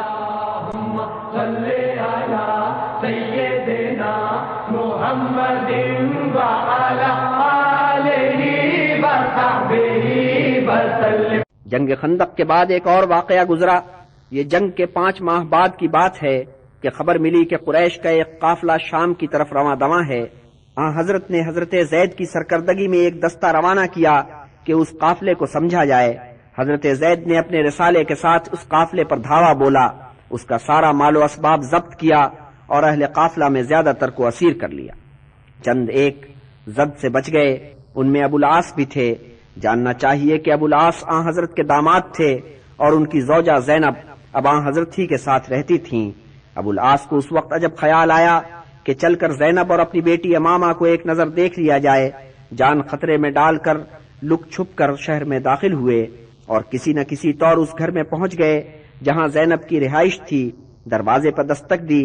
اللهم صل على سيدنا محمد وعلى آلہ وصحبہ وسلم۔ جنگ خندق کے بعد ایک اور واقعہ گزرا۔ یہ جنگ کے 5 ماہ بعد کی بات ہے کہ خبر ملی کہ قریش کا ایک قافلہ شام کی طرف رواں دواں ہے۔ حضرت نے حضرت زید کی سرکردگی میں ایک دستہ روانہ کیا کہ اس قافلے کو سمجھا جائے۔ حضرت زید نے اپنے رسالے کے ساتھ اس قافلے پر دھاوا بولا، اس کا سارا مال و اسباب ضبط کیا اور اہل قافلہ میں زیادہ تر کو اسیر کر لیا۔ چند ایک زد سے بچ گئے، ان میں ابو العاص بھی تھے۔ جاننا چاہیے کہ ابو العاص حضرت کے داماد تھے اور ان کی زوجہ زینب اب حضرت ہی کے ساتھ رہتی تھیں۔ ابو العاص کو اس وقت عجب خیال آیا کہ چل کر زینب اور اپنی بیٹی امامہ کو ایک نظر دیکھ لیا جائے۔ جان خطرے میں ڈال کر لک چھپ کر شہر میں داخل ہوئے اور کسی نہ کسی طور اس گھر میں پہنچ گئے جہاں زینب کی رہائش تھی۔ دروازے پر دستک دی،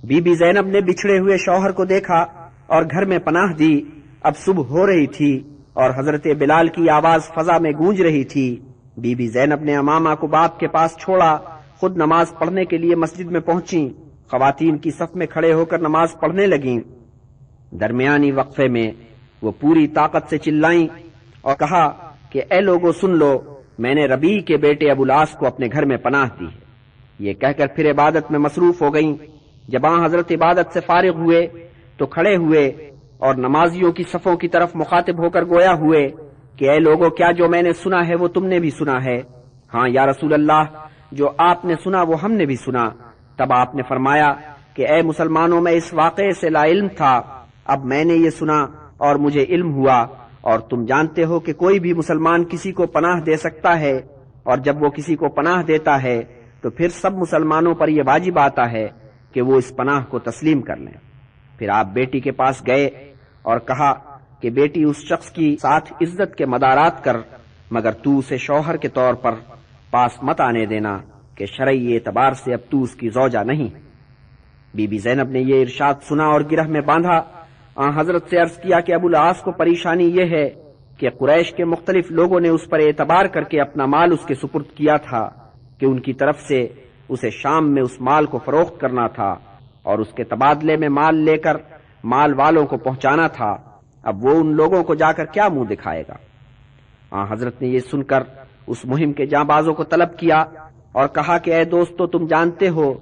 بی بی زینب نے بچھڑے ہوئے شوہر کو دیکھا اور گھر میں پناہ دی۔ اب صبح ہو رہی تھی اور حضرت بلال کی آواز فضا میں گونج رہی تھی۔ بی بی زینب نے امامہ کو باپ کے پاس چھوڑا، خود نماز پڑھنے کے لیے مسجد میں پہنچی۔ خواتین کی صف میں کھڑے ہو کر نماز پڑھنے لگیں۔ درمیانی وقفے میں وہ پوری طاقت سے چلائیں اور کہا کہ اے لوگو سن لو، میں نے ربیع کے بیٹے ابو العاص کو اپنے گھر میں پناہ دی ہے۔ یہ کہہ کر پھر عبادت میں مصروف ہو گئیں۔ جب حضرت عبادت سے فارغ ہوئے تو کھڑے ہوئے اور نمازیوں کی صفوں کی طرف مخاطب ہو کر گویا ہوئے کہ اے لوگو، کیا جو میں نے سنا ہے وہ تم نے بھی سنا ہے؟ ہاں یا رسول اللہ، جو آپ نے سنا وہ ہم نے بھی سنا۔ تب آپ نے فرمایا کہ اے مسلمانوں، میں اس واقعے سے لا علم تھا، اب میں نے یہ سنا اور مجھے علم ہوا، اور تم جانتے ہو کہ کوئی بھی مسلمان کسی کو پناہ دے سکتا ہے، اور جب وہ کسی کو پناہ دیتا ہے تو پھر سب مسلمانوں پر یہ واجب آتا ہے کہ وہ اس پناہ کو تسلیم کر لیں۔ پھر آپ بیٹی کے پاس گئے اور کہا کہ بیٹی، اس شخص کی ساتھ عزت کے مدارات کر، مگر تو اسے شوہر کے طور پر پاس مت آنے دینا کہ شرعی اعتبار سے اب تو اس کی زوجہ نہیں۔ بی بی زینب نے یہ ارشاد سنا اور گرہ میں باندھا۔ حضرت سے عرض کیا کہ ابو العاص کو پریشانی یہ ہے کہ قریش کے مختلف لوگوں نے اس پر اعتبار کر کے اپنا مال اس کے سپرد کیا تھا کہ ان کی طرف سے اسے شام میں اس مال کو فروخت کرنا تھا اور اس کے تبادلے میں مال لے کر مال والوں کو پہنچانا تھا۔ اب وہ ان لوگوں کو جا کر کیا منہ دکھائے گا؟ حضرت نے یہ سن کر اس مہم کے جانبازوں کو طلب کیا اور کہا کہ اے دوستو، تم جانتے ہو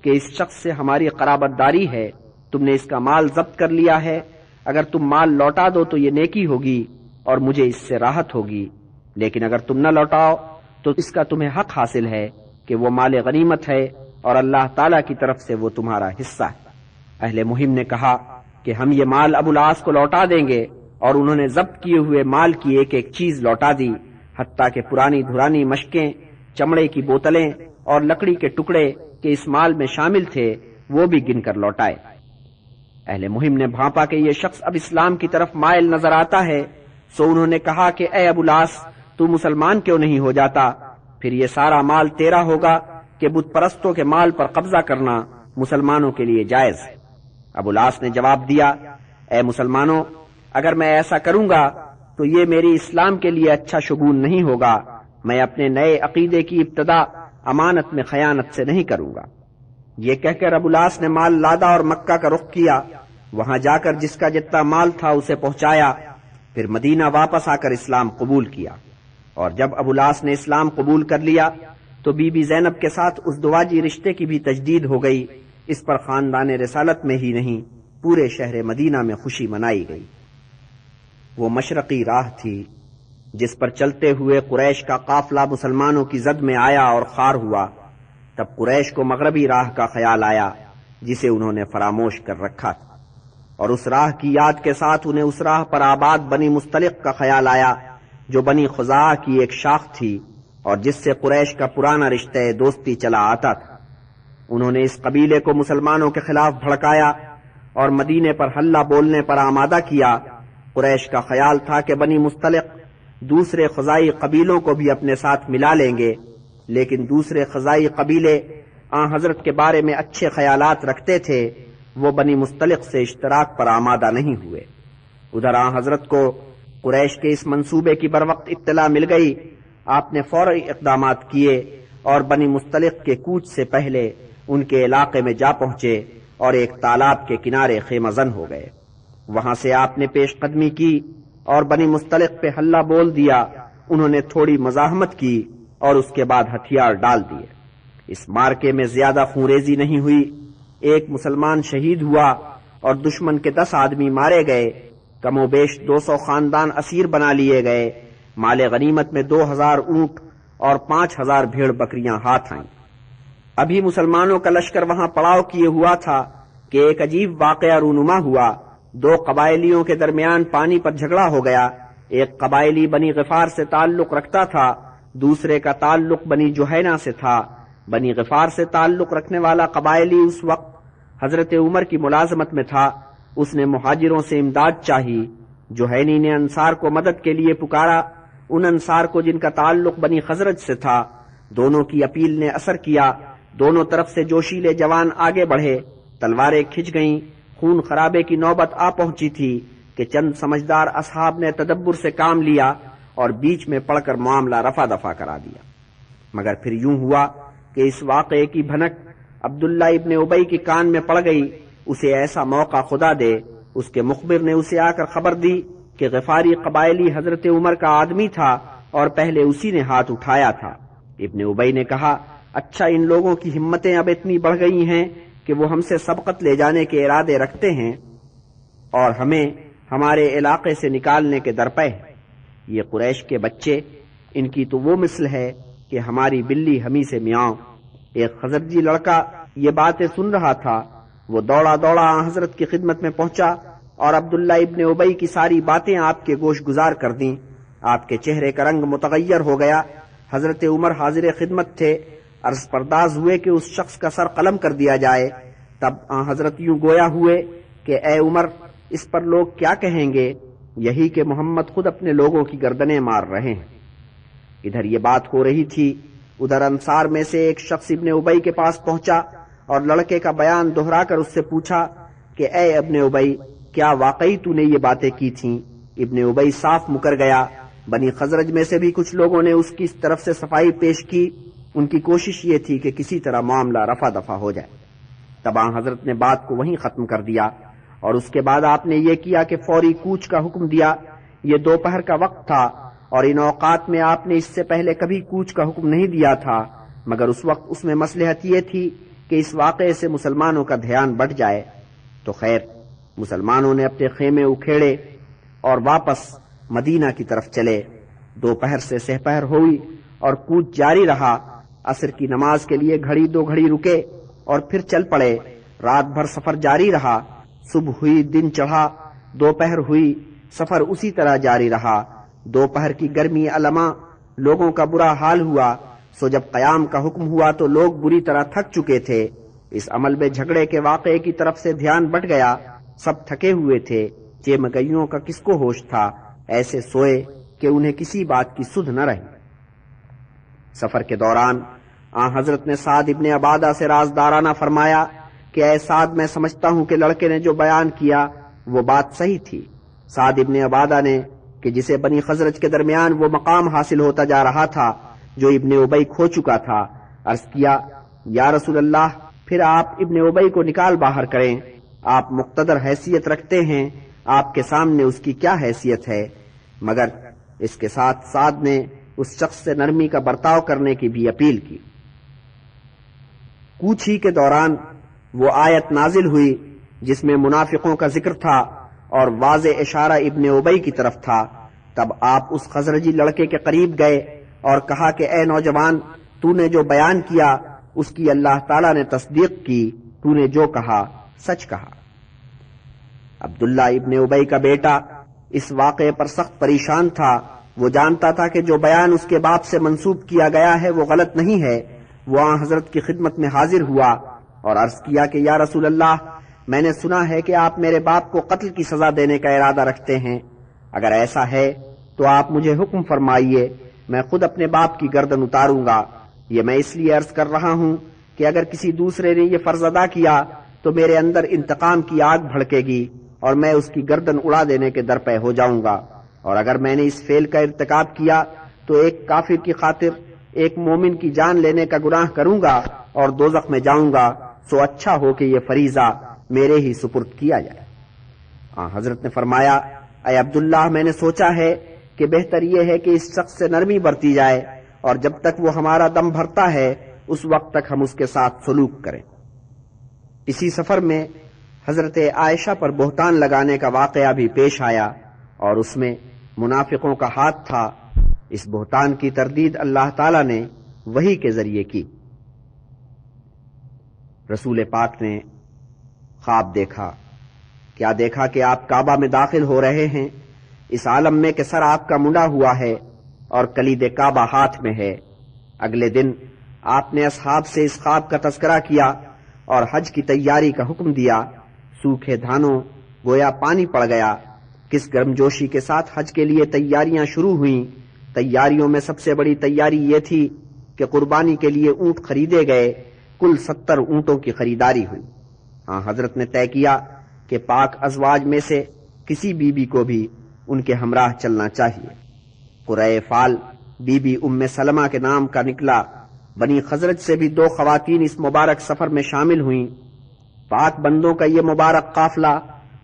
کہ اس شخص سے ہماری قرابت داری ہے، تم نے اس کا مال ضبط کر لیا ہے، اگر تم مال لوٹا دو تو یہ نیکی ہوگی اور مجھے اس سے راحت ہوگی، لیکن اگر تم نہ لوٹاؤ تو اس کا تمہیں حق حاصل ہے کہ وہ مال غنیمت ہے اور اللہ تعالی کی طرف سے وہ تمہارا حصہ ہے۔ اہل مہم نے کہا کہ ہم یہ مال ابو العاص کو لوٹا دیں گے، اور انہوں نے ضبط کیے ہوئے مال کی ایک ایک چیز لوٹا دی، حتیٰ کہ پرانی دھرانی مشکیں، چمڑے کی بوتلیں اور لکڑی کے ٹکڑے کہ اس مال میں شامل تھے وہ بھی گن کر لوٹائے۔ اہل مہم نے بھانپا کہ یہ شخص اب اسلام کی طرف مائل نظر آتا ہے، سو انہوں نے کہا کہ اے ابو العاص، تو مسلمان کیوں نہیں ہو جاتا؟ پھر یہ سارا مال تیرا ہوگا کہ بت پرستوں کے مال پر قبضہ کرنا مسلمانوں کے لیے جائز ہے۔ ابو العاص نے جواب دیا، اے مسلمانوں، اگر میں ایسا کروں گا تو یہ میری اسلام کے لیے اچھا شگون نہیں ہوگا، میں اپنے نئے عقیدے کی ابتدا امانت میں خیانت سے نہیں کروں گا۔ یہ کہہ کر ابو العاص نے مال لادا اور مکہ کا رخ کیا، وہاں جا کر جس کا جتنا مال تھا اسے پہنچایا، پھر مدینہ واپس آ کر اسلام قبول کیا۔ اور جب ابو العاص نے اسلام قبول کر لیا تو بی بی زینب کے ساتھ اس دواجی رشتے کی بھی تجدید ہو گئی۔ اس پر خاندان رسالت میں ہی نہیں، پورے شہر مدینہ میں خوشی منائی گئی۔ وہ مشرقی راہ تھی جس پر چلتے ہوئے قریش کا قافلہ مسلمانوں کی زد میں آیا اور خوار ہوا۔ تب قریش کو مغربی راہ کا خیال آیا جسے انہوں نے فراموش کر رکھا تھا، اور اس راہ کی یاد کے ساتھ انہیں اس راہ پر آباد بنی مستلق کا خیال آیا جو بنی خزاعہ کی ایک شاخ تھی اور جس سے قریش کا پرانا رشتہ دوستی چلا آتا تھا۔ انہوں نے اس قبیلے کو مسلمانوں کے خلاف بھڑکایا اور مدینے پر حلہ بولنے پر آمادہ کیا۔ قریش کا خیال تھا کہ بنی مستلق دوسرے خزائی قبیلوں کو بھی اپنے ساتھ ملا لیں گے، لیکن دوسرے خزائی قبیلے حضرت کے بارے میں اچھے خیالات رکھتے تھے، وہ بنی مستلق سے اشتراک پر آمادہ نہیں ہوئے۔ ادھر حضرت کو قریش کے اس منصوبے کی بروقت اطلاع مل گئی۔ آپ نے فوری اقدامات کیے اور بنی مستلق کے کوچ سے پہلے ان کے علاقے میں جا پہنچے اور ایک تالاب کے کنارے خیمہ زن ہو گئے۔ وہاں سے آپ نے پیش قدمی کی اور بنی مستلق پہ حلہ بول دیا۔ انہوں نے تھوڑی مزاحمت کی اور اس کے بعد ہتھیار ڈال دیے۔ اس مارکے میں زیادہ خونریزی نہیں ہوئی، ایک مسلمان شہید ہوا اور دشمن کے 10 آدمی مارے گئے۔ کم و بیش 200 خاندان اسیر بنا لیے گئے۔ مال غنیمت میں 2000 اونٹ اور 5000 بھیڑ بکریاں ہاتھ آئیں۔ ابھی مسلمانوں کا لشکر وہاں پڑاؤ کیے ہوا تھا کہ ایک عجیب واقعہ رونما ہوا۔ 2 قبائلیوں کے درمیان پانی پر جھگڑا ہو گیا۔ ایک قبائلی بنی غفار سے تعلق رکھتا تھا، دوسرے کا تعلق بنی جوہینہ سے تھا۔ بنی غفار سے تعلق رکھنے والا قبائلی اس وقت حضرت عمر کی ملازمت میں تھا۔ اس نے مہاجروں سے امداد چاہی۔ جوہینی نے انصار کو مدد کے لیے پکارا، ان انصار کو جن کا تعلق بنی خزرج سے تھا۔ دونوں کی اپیل نے اثر کیا، دونوں طرف سے جوشیلے جوان آگے بڑھے، تلواریں کھنچ گئیں۔ خون خرابے کی نوبت آ پہنچی تھی کہ چند سمجھدار اصحاب نے تدبر سے کام لیا اور بیچ میں پڑ کر معاملہ رفع دفع کرا دیا۔ مگر پھر یوں ہوا کہ اس واقعے کی بھنک عبداللہ ابن ابی کے کان میں پڑ گئی۔ اسے ایسا موقع خدا دے، اس کے مخبر نے اسے آ کر خبر دی کہ غفاری قبائلی حضرت عمر کا آدمی تھا اور پہلے اسی نے ہاتھ اٹھایا تھا۔ ابن ابی نے کہا، اچھا ان لوگوں کی ہمتیں اب اتنی بڑھ گئی ہیں کہ وہ ہم سے سبقت لے جانے کے ارادے رکھتے ہیں اور ہمیں ہمارے علاقے سے نکالنے کے درپے ہیں۔ یہ قریش کے بچے، ان کی تو وہ مثل ہے کہ ہماری بلی ہمیں سے میاؤں۔ ایک خزرجی لڑکا یہ باتیں سن رہا تھا، وہ دوڑا دوڑا حضرت کی خدمت میں پہنچا اور عبداللہ ابن ابی کی ساری باتیں آپ کے گوش گزار کر دیں۔ آپ کے چہرے کا رنگ متغیر ہو گیا۔ حضرت عمر حاضر خدمت تھے، عرض پرداز ہوئے کہ اس شخص کا سر قلم کر دیا جائے۔ تب حضرت یوں گویا ہوئے کہ اے عمر، اس پر لوگ کیا کہیں گے؟ یہی کہ محمد خود اپنے لوگوں کی گردنیں مار رہے ہیں۔ ادھر یہ بات ہو رہی تھی، ادھر انصار میں سے ایک شخص ابن ابی کے پاس پہنچا اور لڑکے کا بیان دہرا کر اس سے پوچھا کہ اے ابن ابی، کیا واقعی تو نے یہ باتیں کی تھیں؟ ابن ابی صاف مکر گیا۔ بنی خزرج میں سے بھی کچھ لوگوں نے اس کی طرف سے صفائی پیش کی۔ ان کی کوشش یہ تھی کہ کسی طرح معاملہ رفع دفع ہو جائے۔ تب حضرت نے بات کو وہیں ختم کر دیا اور اس کے بعد آپ نے یہ کیا کہ فوری کوچ کا حکم دیا۔ یہ دوپہر کا وقت تھا اور ان اوقات میں آپ نے اس سے پہلے کبھی کوچ کا حکم نہیں دیا تھا، مگر اس وقت اس میں مصلحت یہ تھی کہ اس واقعے سے مسلمانوں کا دھیان بٹ جائے۔ تو خیر، مسلمانوں نے اپنے خیمے اکھیڑے اور واپس مدینہ کی طرف چلے۔ دوپہر سے سحپہر ہوئی اور کوچ جاری رہا۔ عصر کی نماز کے لیے گھڑی 2 گھڑی رکے اور پھر چل پڑے۔ رات بھر سفر جاری رہا۔ صبح ہوئی، دن چڑھا، دوپہر ہوئی، سفر اسی طرح جاری رہا۔ دوپہر کی گرمی علما، لوگوں کا برا حال ہوا۔ سو جب قیام کا حکم ہوا تو لوگ بری طرح تھک چکے تھے۔ اس عمل میں جھگڑے کے واقعے کی طرف سے دھیان بٹ گیا۔ سب تھکے ہوئے تھے۔ چیمگئیوں کا کس کو ہوش تھا؟ ایسے سوئے کہ انہیں کسی بات کی سدھ نہ رہی۔ سفر کے دوران حضرت نے سعد ابن عبادہ سے رازدارانہ فرمایا کہ اے سعد، میں سمجھتا ہوں کہ لڑکے نے جو بیان کیا وہ بات صحیح تھی۔ سعد ابن عبادہ نے کہ جسے بنی خزرج کے درمیان وہ مقام حاصل ہوتا جا رہا تھا جو ابن ابی کھو چکا تھا، عرض کیا، یا رسول اللہ، پھر آپ ابن ابی کو نکال باہر کریں۔ آپ مقتدر حیثیت رکھتے ہیں، آپ کے سامنے اس کی کیا حیثیت ہے؟ مگر اس کے ساتھ سعد نے اس شخص سے نرمی کا برتاؤ کرنے کی بھی اپیل کی۔ کوچ ہی کے دوران وہ آیت نازل ہوئی جس میں منافقوں کا ذکر تھا اور واضح اشارہ ابن ابی کی طرف تھا۔ تب آپ اس خزرجی لڑکے کے قریب گئے اور کہا کہ اے نوجوان، تو نے جو بیان کیا اس کی اللہ تعالیٰ نے تصدیق کی، تو نے جو کہا سچ کہا۔ عبداللہ ابن ابی کا بیٹا اس واقعے پر سخت پریشان تھا۔ وہ جانتا تھا کہ جو بیان اس کے باپ سے منسوب کیا گیا ہے وہ غلط نہیں ہے۔ وہ حضرت کی خدمت میں حاضر ہوا اور عرض کیا کہ یا رسول اللہ، میں نے سنا ہے کہ آپ میرے باپ کو قتل کی سزا دینے کا ارادہ رکھتے ہیں۔ اگر ایسا ہے تو آپ مجھے حکم فرمائیے، میں خود اپنے باپ کی گردن اتاروں گا۔ یہ میں اس لیے عرض کر رہا ہوں کہ اگر کسی دوسرے نے یہ فرض ادا کیا تو میرے اندر انتقام کی آگ بھڑکے گی اور میں اس کی گردن اڑا دینے کے در پہ ہو جاؤں گا، اور اگر میں نے اس فعل کا ارتکاب کیا تو ایک کافر کی خاطر ایک مومن کی جان لینے کا گناہ کروں گا اور دوزخ میں جاؤں گا، سو اچھا ہو کہ یہ فریضہ میرے ہی سپرد کیا جائے۔ حضرت نے فرمایا، اے عبداللہ، میں نے سوچا ہے کہ بہتر یہ ہے کہ اس شخص سے نرمی برتی جائے اور جب تک وہ ہمارا دم بھرتا ہے اس وقت تک ہم اس کے ساتھ سلوک کریں۔ اسی سفر میں حضرت عائشہ پر بہتان لگانے کا واقعہ بھی پیش آیا اور اس میں منافقوں کا ہاتھ تھا۔ اس بہتان کی تردید اللہ تعالی نے وحی کے ذریعے کی۔ رسول پاک نے خواب دیکھا۔ کیا دیکھا کہ آپ کعبہ میں داخل ہو رہے ہیں، اس عالم میں کہ سر آپ کا منڈا ہوا ہے اور کلید کعبہ ہاتھ میں ہے۔ اگلے دن آپ نے اصحاب سے اس خواب کا تذکرہ کیا اور حج کی تیاری کا حکم دیا۔ سوکھے دھانوں گویا پانی پڑ گیا۔ کس گرمجوشی کے ساتھ حج کے لیے تیاریاں شروع ہوئیں۔ تیاریوں میں سب سے بڑی تیاری یہ تھی کہ قربانی کے لیے اونٹ خریدے گئے۔ کل 70 اونٹوں کی خریداری ہوئی۔ حضرت نے طے کیا کہ پاک ازواج میں سے کسی بیوی کو بھی ان کے ہمراہ چلنا چاہیے۔ قرۂ فال بی بی ام سلمہ کے نام کا نکلا۔ بنی خزرج سے بھی 2 خواتین اس مبارک سفر میں شامل ہوئیں۔ پاک بندوں کا یہ مبارک قافلہ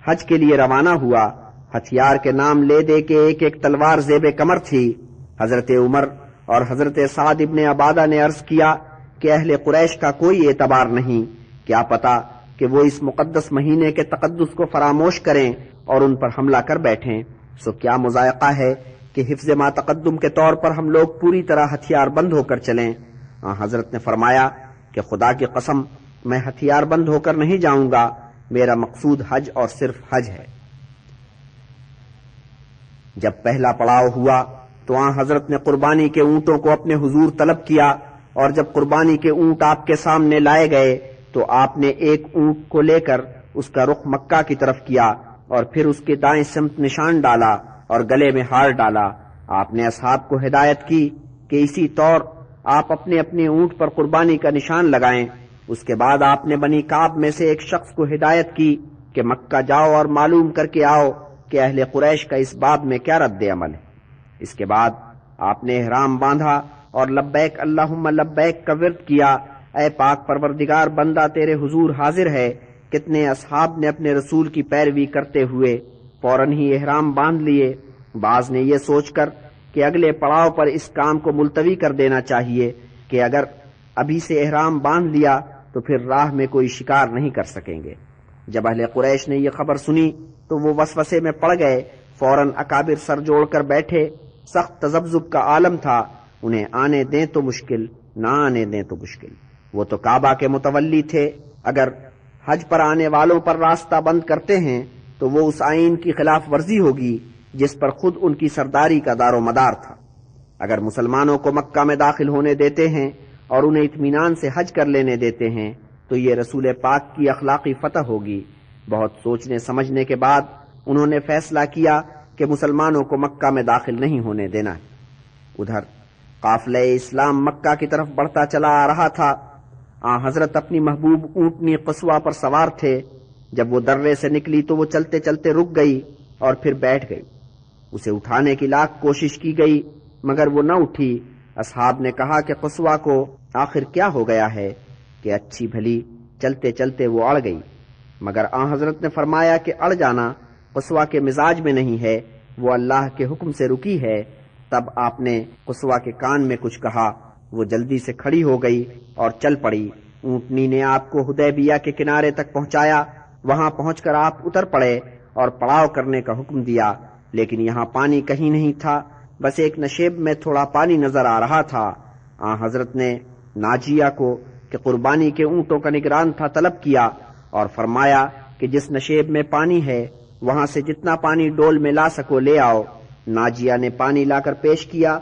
حج کے لیے روانہ ہوا۔ ہتھیار کے نام لے دے کے ایک ایک تلوار زیب کمر تھی۔ حضرت عمر اور حضرت سعد ابن عبادہ نے عرض کیا کہ اہل قریش کا کوئی اعتبار نہیں، کیا پتا کہ وہ اس مقدس مہینے کے تقدس کو فراموش کریں اور ان پر حملہ کر بیٹھیں، سو کیا مذائقہ ہے کہ حفظ ما تقدم کے طور پر ہم لوگ پوری طرح ہتھیار بند ہو کر چلیں۔ حضرت نے فرمایا کہ خدا کی قسم میں ہتھیار بند ہو کر نہیں جاؤں گا، میرا مقصود حج اور صرف حج ہے۔ جب پہلا پڑاؤ ہوا تو حضرت نے قربانی کے اونٹوں کو اپنے حضور طلب کیا، اور جب قربانی کے اونٹ آپ کے سامنے لائے گئے تو آپ نے ایک اونٹ کو لے کر اس کا رخ مکہ کی طرف کیا اور پھر اس کے دائیں سمت نشان ڈالا اور گلے میں ہار ڈالا۔ آپ نے اصحاب کو ہدایت کی کہ اسی طور آپ اپنے اپنے اونٹ پر قربانی کا نشان لگائیں۔ اس کے بعد آپ نے بنی کعب میں سے ایک شخص کو ہدایت کی کہ مکہ جاؤ اور معلوم کر کے آؤ کہ اہل قریش کا اس باب میں کیا رد عمل ہے۔ اس کے بعد آپ نے احرام باندھا اور لبیک اللہم لبیک کا ورد کیا۔ اے پاک پروردگار، بندہ تیرے حضور حاضر ہے۔ کتنے اصحاب نے اپنے رسول کی پیروی کرتے ہوئے فوراً ہی احرام باندھ لیے۔ بعض نے یہ سوچ کر کہ اگلے پڑاؤ پر اس کام کو ملتوی کر دینا چاہیے کہ اگر ابھی سے احرام باندھ لیا تو پھر راہ میں کوئی شکار نہیں کر سکیں گے۔ جب اہل قریش نے یہ خبر سنی تو وہ وسوسے میں پڑ گئے۔ فوراً اکابر سر جوڑ کر بیٹھے۔ سخت تذبذب کا عالم تھا۔ انہیں آنے دیں تو مشکل، نہ آنے دیں تو مشکل۔ وہ تو کعبہ کے متولی تھے، اگر حج پر آنے والوں پر راستہ بند کرتے ہیں تو وہ اس آئین کی خلاف ورزی ہوگی جس پر خود ان کی سرداری کا دار و مدار تھا۔ اگر مسلمانوں کو مکہ میں داخل ہونے دیتے ہیں اور انہیں اطمینان سے حج کر لینے دیتے ہیں تو یہ رسول پاک کی اخلاقی فتح ہوگی۔ بہت سوچنے سمجھنے کے بعد انہوں نے فیصلہ کیا کہ مسلمانوں کو مکہ میں داخل نہیں ہونے دینا ہے۔ ادھر قافلہ اسلام مکہ کی طرف بڑھتا چلا آ رہا تھا۔ حضرت اپنی محبوب اونٹنی قصوہ پر سوار تھے۔ جب وہ درے سے نکلی تو وہ چلتے چلتے رک گئی اور پھر بیٹھ گئی۔ اسے اٹھانے کی لاکھ کوشش کی گئی مگر وہ نہ اٹھی۔ اصحاب نے کہا کہ قصوہ کو آخر کیا ہو گیا ہے کہ اچھی بھلی چلتے چلتے وہ اڑ گئی، مگر حضرت نے فرمایا کہ اڑ جانا قصوہ کے مزاج میں نہیں ہے، وہ اللہ کے حکم سے رکی ہے۔ تب آپ نے قصوہ کے کان میں کچھ کہا، وہ جلدی سے کھڑی ہو گئی اور چل پڑی۔ اونٹنی نے آپ کو حدیبیہ کے کنارے تک پہنچایا۔ وہاں پہنچ کر آپ اتر پڑے اور پڑاؤ کرنے کا حکم دیا، لیکن یہاں پانی کہیں نہیں تھا، بس ایک نشیب میں تھوڑا پانی نظر آ رہا تھا۔ حضرت نے ناجیہ کو کہ قربانی کے اونٹوں کا نگران تھا طلب کیا اور فرمایا کہ جس نشیب میں پانی ہے وہاں سے جتنا پانی ڈول میں لا سکو لے آؤ۔ ناجیہ نے پانی لا کر پیش کیا۔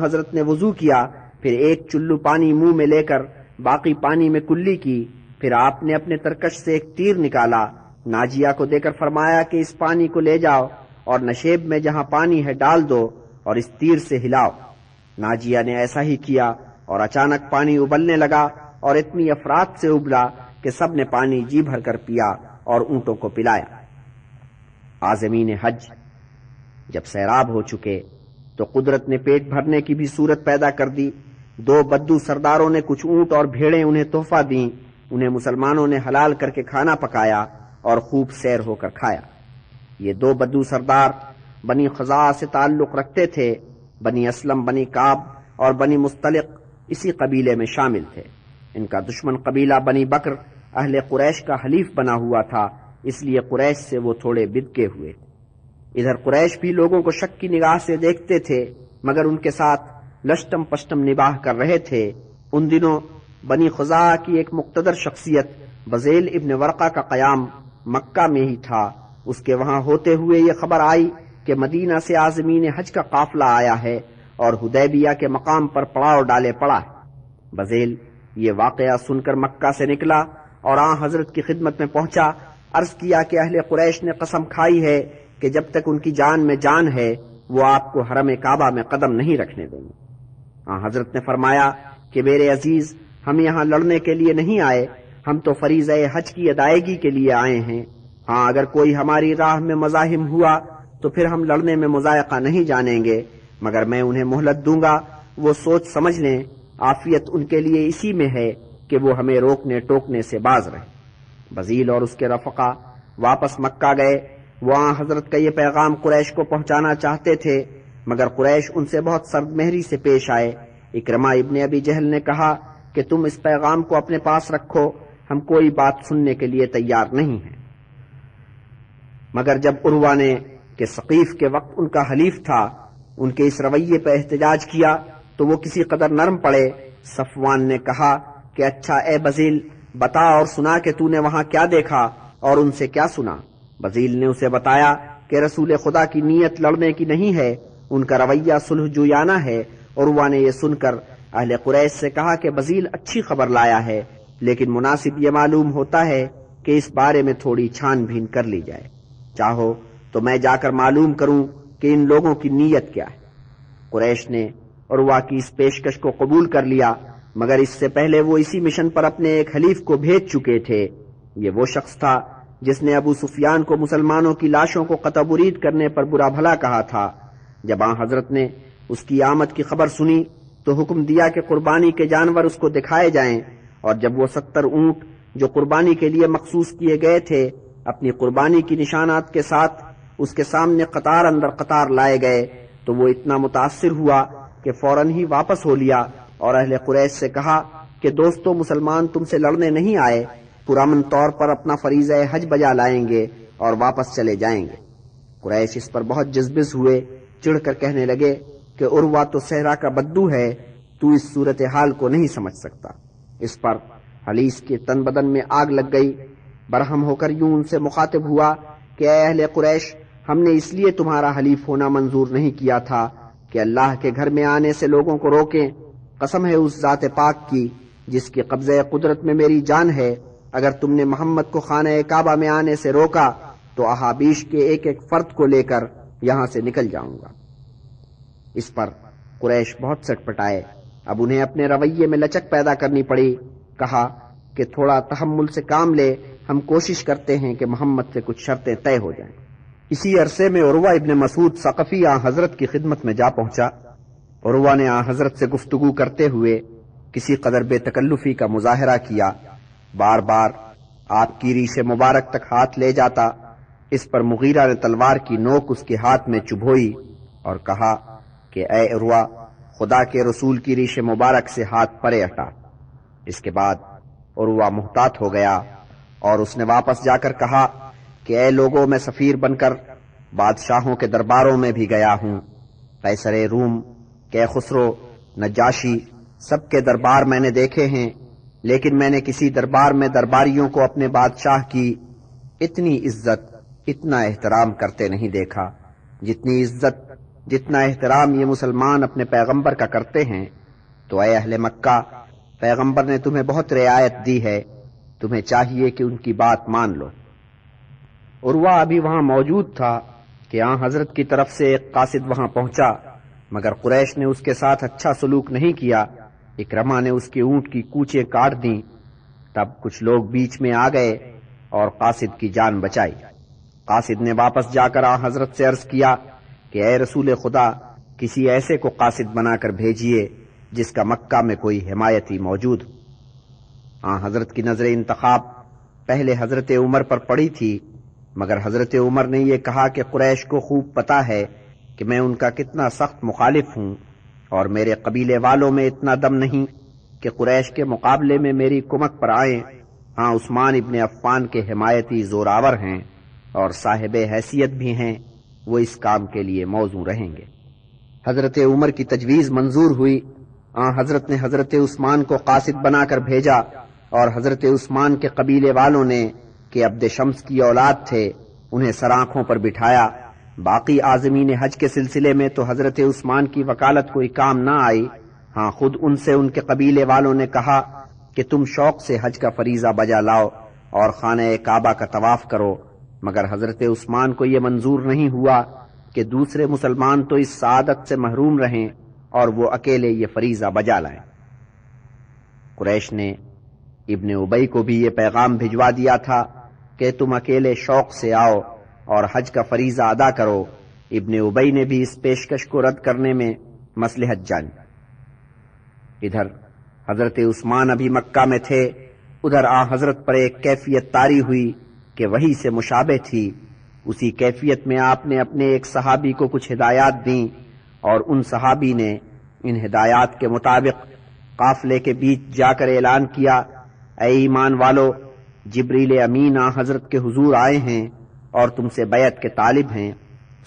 حضرت نے وضو کیا، پھر ایک چلو پانی منہ میں لے کر باقی پانی میں کلی کی، پھر آپ نے اپنے ترکش سے ایک تیر نکالا، ناجیہ کو دے کر فرمایا کہ اس پانی کو لے جاؤ اور نشیب میں جہاں پانی ہے ڈال دو اور اس تیر سے ہلاؤ۔ ناجیہ نے ایسا ہی کیا اور اچانک پانی ابلنے لگا اور اتنی افراد سے ابلا کہ سب نے پانی جی بھر کر پیا اور اونٹوں کو پلایا۔ عازمین حج جب سیراب ہو چکے تو قدرت نے پیٹ بھرنے کی بھی صورت پیدا کر دی۔ دو بدو سرداروں نے کچھ اونٹ اور بھیڑیں انہیں تحفہ دیں، انہیں مسلمانوں نے حلال کر کے کھانا پکایا اور خوب سیر ہو کر کھایا۔ یہ دو بدو سردار بنی خزاعہ سے تعلق رکھتے تھے۔ بنی اسلم، بنی کعب اور بنی مستلق اسی قبیلے میں شامل تھے۔ ان کا دشمن قبیلہ بنی بکر اہل قریش کا حلیف بنا ہوا تھا، اس لیے قریش سے وہ تھوڑے بدکے ہوئے۔ ادھر قریش بھی لوگوں کو شک کی نگاہ سے دیکھتے تھے، مگر ان کے ساتھ لشٹم پشٹم نباہ کر رہے تھے۔ ان دنوں بنی خزاعہ کی ایک مقتدر شخصیت بزیل ابن ورقہ کا قیام مکہ میں ہی تھا۔ اس کے وہاں ہوتے ہوئے یہ خبر آئی کہ مدینہ سے عازمین حج کا قافلہ آیا ہے اور حدیبیہ کے مقام پر پڑاؤ ڈالے پڑا ہے۔ بزیل یہ واقعہ سن کر مکہ سے نکلا اور آن حضرت کی خدمت میں پہنچا۔ عرض کیا کہ اہل قریش نے قسم کھائی ہے کہ جب تک ان کی جان میں جان ہے وہ آپ کو حرم کعبہ میں قدم نہیں رکھنے دیں گے۔ آن حضرت نے فرمایا کہ میرے عزیز، ہم یہاں لڑنے کے لیے نہیں آئے، ہم تو فریضہ حج کی ادائیگی کے لیے آئے ہیں۔ ہاں، اگر کوئی ہماری راہ میں مزاحم ہوا تو پھر ہم لڑنے میں مضائقہ نہیں جانیں گے، مگر میں انہیں مہلت دوں گا، وہ سوچ سمجھ لیں۔ عافیت ان کے لیے اسی میں ہے کہ وہ ہمیں روکنے ٹوکنے سے باز رہیں۔ بزیل اور اس کے رفقا واپس مکہ گئے۔ وہاں حضرت کا یہ پیغام قریش کو پہنچانا چاہتے تھے، مگر قریش ان سے بہت سرد مہری سے پیش آئے۔ اکرمہ ابن ابی جہل نے کہا کہ تم اس پیغام کو اپنے پاس رکھو، ہم کوئی بات سننے کے لیے تیار نہیں ہیں۔ مگر جب عروہ نے کہ ثقیف کے وقت ان کا حلیف تھا ان کے اس رویے پہ احتجاج کیا تو وہ کسی قدر نرم پڑے۔ صفوان نے کہا کہ اچھا اے بزیل، بتا اور سنا کہ تو نے وہاں کیا دیکھا اور ان سے کیا سنا۔ بزیل نے اسے بتایا کہ رسول خدا کی نیت لڑنے کی نہیں ہے، ان کا رویہ صلح جویانہ ہے۔ عروہ نے یہ سن کر اہل قریش سے کہا کہ بزیل اچھی خبر لایا ہے، لیکن مناسب یہ معلوم ہوتا ہے کہ اس بارے میں تھوڑی چھان بھین کر لی جائے۔ چاہو تو میں جا کر معلوم کروں کہ ان لوگوں کی نیت کیا ہے۔ قریش نے عروہ کی اس پیشکش کو قبول کر لیا، مگر اس سے پہلے وہ اسی مشن پر اپنے ایک حلیف کو بھیج چکے تھے۔ یہ وہ شخص تھا جس نے ابو سفیان کو مسلمانوں کی لاشوں کو قطع برید کرنے پر برا بھلا کہا تھا۔ جب آن حضرت نے اس کی آمد کی خبر سنی تو حکم دیا کہ قربانی کے جانور اس کو دکھائے جائیں، اور جب وہ 70 اونٹ جو قربانی کے لیے مخصوص کیے گئے تھے اپنی قربانی کی نشانات کے ساتھ اس کے سامنے قطار اندر قطار لائے گئے تو وہ اتنا متاثر ہوا کہ فوراً ہی واپس ہو لیا اور اہل قریش سے کہا کہ دوستو، مسلمان تم سے لڑنے نہیں آئے، پرامن طور پر اپنا فریضہ حج بجا لائیں گے اور واپس چلے جائیں گے۔ قریش اس پر بہت جذبز ہوئے، چڑھ کر کہنے لگے کہ عروہ تو صحرا کا بدو ہے، تو اس صورتحال کو نہیں سمجھ سکتا۔ اس پر حلیس کے تن بدن میں آگ لگ گئی۔ برہم ہو کر یوں ان سے مخاطب ہوا کہ اے اہل قریش، ہم نے اس لیے تمہارا حلیف ہونا منظور نہیں کیا تھا کہ اللہ کے گھر میں آنے سے لوگوں کو روکیں۔ قسم ہے اس ذات پاک کی جس کے قبضہ قدرت میں میری جان ہے، اگر تم نے محمد کو خانہ کعبہ میں آنے سے روکا تو احابیش کے ایک ایک فرد کو لے کر یہاں سے نکل جاؤں گا۔ اس پر قریش بہت سٹپٹائے۔ اب انہیں اپنے رویے میں لچک پیدا کرنی پڑی۔ کہا کہ تھوڑا تحمل سے کام لے، ہم کوشش کرتے ہیں کہ محمد سے کچھ شرطیں طے ہو جائیں۔ اسی عرصے میں عروہ ابن مسعود ثقفی آن حضرت کی خدمت میں جا پہنچا۔ عروہ نے آن حضرت سے گفتگو کرتے ہوئے کسی قدر بے تکلفی کا مظاہرہ کیا، بار بار آپ کی ریش مبارک تک ہاتھ لے جاتا۔ اس پر مغیرہ نے تلوار کی نوک اس کے ہاتھ میں چبھوئی اور کہا کہ اے عروہ، خدا کے رسول کی ریش مبارک سے ہاتھ پرے ہٹا۔ اس کے بعد عروہ محتاط ہو گیا اور اس نے واپس جا کر کہا کہ اے لوگوں، میں سفیر بن کر بادشاہوں کے درباروں میں بھی گیا ہوں، قیصر روم، کیخسرو، نجاشی، سب کے دربار میں نے دیکھے ہیں، لیکن میں نے کسی دربار میں درباریوں کو اپنے بادشاہ کی اتنی عزت، اتنا احترام کرتے نہیں دیکھا جتنی عزت، جتنا احترام یہ مسلمان اپنے پیغمبر کا کرتے ہیں۔ تو اے اہل مکہ، پیغمبر نے تمہیں بہت رعایت دی ہے، تمہیں چاہیے کہ ان کی بات مان لو۔ عروہ ابھی وہاں موجود تھا کہ آن حضرت کی طرف سے ایک قاصد وہاں پہنچا، مگر قریش نے اس کے ساتھ اچھا سلوک نہیں کیا۔ اکرمہ نے اس کے اونٹ کی کوچیں کاٹ دیں۔ تب کچھ لوگ بیچ میں آ گئے اور قاصد کی جان بچائی۔ قاصد نے واپس جا کر آن حضرت سے عرض کیا کہ اے رسول خدا، کسی ایسے کو قاصد بنا کر بھیجیے جس کا مکہ میں کوئی حمایتی موجود ہو۔ حضرت کی نظر انتخاب پہلے حضرت عمر پر پڑی تھی، مگر حضرت عمر نے یہ کہا کہ قریش کو خوب پتا ہے کہ میں ان کا کتنا سخت مخالف ہوں، اور میرے قبیلے والوں میں اتنا دم نہیں کہ قریش کے مقابلے میں میری کمک پر آئیں۔ عثمان ابن عفان کے حمایتی زوراور ہیں اور صاحب حیثیت بھی ہیں، وہ اس کام کے لیے موزوں رہیں گے۔ حضرت عمر کی تجویز منظور ہوئی۔ حضرت نے حضرت عثمان کو قاصد بنا کر بھیجا، اور حضرت عثمان کے قبیلے والوں نے کہ عبد شمس کی اولاد تھے انہیں سرآنکھوں پر بٹھایا۔ باقی عازمین حج کے سلسلے میں تو حضرت عثمان کی وکالت کوئی کام نہ آئی۔ خود ان سے ان کے قبیلے والوں نے کہا کہ تم شوق سے حج کا فریضہ بجا لاؤ اور خانہ کعبہ کا طواف کرو، مگر حضرت عثمان کو یہ منظور نہیں ہوا کہ دوسرے مسلمان تو اس سعادت سے محروم رہیں اور وہ اکیلے یہ فریضہ بجا لائیں۔ قریش نے ابن ابی کو بھی یہ پیغام بھجوا دیا تھا کہ تم اکیلے شوق سے آؤ اور حج کا فریضہ ادا کرو۔ ابن ابی نے بھی اس پیشکش کو رد کرنے میں مصلحت جانی۔ ادھر حضرت عثمان ابھی مکہ میں تھے، ادھر حضرت پر ایک کیفیت طاری ہوئی کہ وہی سے مشابہ تھی۔ اسی کیفیت میں آپ نے اپنے ایک صحابی کو کچھ ہدایات دیں، اور ان صحابی نے ان ہدایات کے مطابق قافلے کے بیچ جا کر اعلان کیا، اے ایمان والو، جبریل امین حضرت کے حضور آئے ہیں اور تم سے بیعت کے طالب ہیں،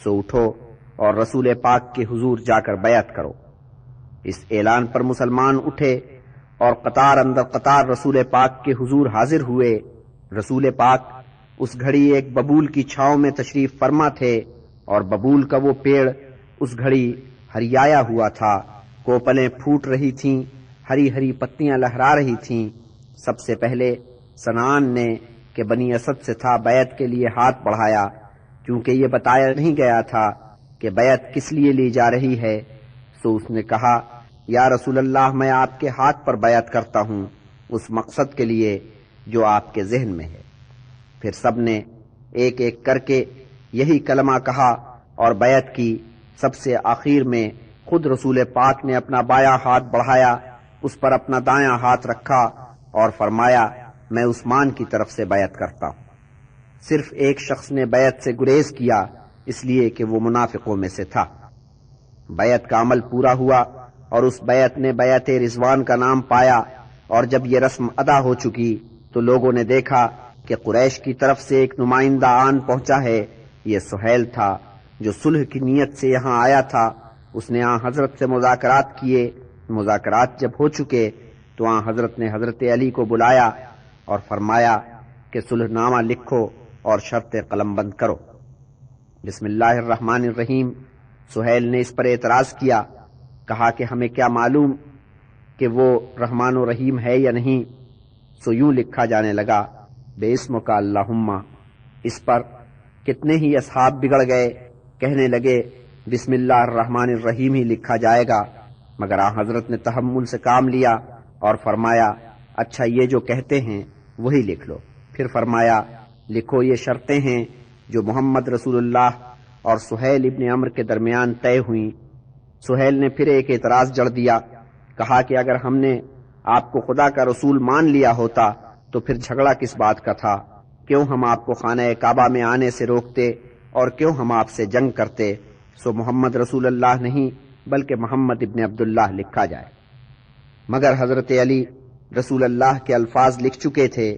سو اٹھو اور رسول پاک کے حضور جا کر بیعت کرو۔ اس اعلان پر مسلمان اٹھے اور قطار اندر قطار رسول پاک کے حضور حاضر ہوئے۔ رسول پاک اس گھڑی ایک ببول کی چھاؤں میں تشریف فرما تھے، اور ببول کا وہ پیڑ اس گھڑی ہریایا ہوا تھا، کوپلیں پھوٹ رہی تھیں، ہری ہری پتیاں لہرا رہی تھیں۔ سب سے پہلے سنان نے کہ بنی اسد سے تھا بیعت کے لیے ہاتھ بڑھایا، کیونکہ یہ بتایا نہیں گیا تھا کہ بیعت کس لیے لی جا رہی ہے، سو اس نے کہا، یا رسول اللہ، میں آپ کے ہاتھ پر بیعت کرتا ہوں اس مقصد کے لیے جو آپ کے ذہن میں ہے۔ پھر سب نے ایک ایک کر کے یہی کلمہ کہا اور بیعت کی۔ سب سے آخر میں خود رسول پاک نے اپنا بایاں ہاتھ بڑھایا، اس پر اپنا دایاں ہاتھ رکھا اور فرمایا، میں عثمان کی طرف سے بیعت کرتا ہوں۔ صرف ایک شخص نے بیعت سے گریز کیا، اس لیے کہ وہ منافقوں میں سے تھا۔ بیعت کا عمل پورا ہوا اور اس بیعت نے بیعت رضوان کا نام پایا، اور جب یہ رسم ادا ہو چکی تو لوگوں نے دیکھا کہ قریش کی طرف سے ایک نمائندہ آن پہنچا ہے۔ یہ سہیل تھا جو صلح کی نیت سے یہاں آیا تھا۔ اس نے حضرت سے مذاکرات کیے۔ مذاکرات جب ہو چکے تو حضرت نے حضرت علی کو بلایا اور فرمایا کہ صلح نامہ لکھو اور شرط قلم بند کرو۔ بسم اللہ الرحمن الرحیم۔ سہیل نے اس پر اعتراض کیا، کہا کہ ہمیں کیا معلوم کہ وہ رحمان و رحیم ہے یا نہیں، سو یوں لکھا جانے لگا، بے اسم کا اللہم۔ اس پر کتنے ہی اصحاب بگڑ گئے، کہنے لگے بسم اللہ الرحمن الرحیم ہی لکھا جائے گا، مگر حضرت نے تحمل سے کام لیا اور فرمایا، اچھا یہ جو کہتے ہیں وہی لکھ لو۔ پھر فرمایا، لکھو یہ شرطیں ہیں جو محمد رسول اللہ اور سہیل ابن عمرو کے درمیان طے ہوئیں۔ سہیل نے پھر ایک اعتراض جڑ دیا، کہا کہ اگر ہم نے آپ کو خدا کا رسول مان لیا ہوتا تو پھر جھگڑا کس بات کا تھا؟ کیوں ہم آپ کو خانہ کعبہ میں آنے سے روکتے اور کیوں ہم آپ سے جنگ کرتے؟ سو محمد رسول اللہ نہیں بلکہ محمد ابن عبداللہ لکھا جائے۔ مگر حضرت علی رسول اللہ کے الفاظ لکھ چکے تھے۔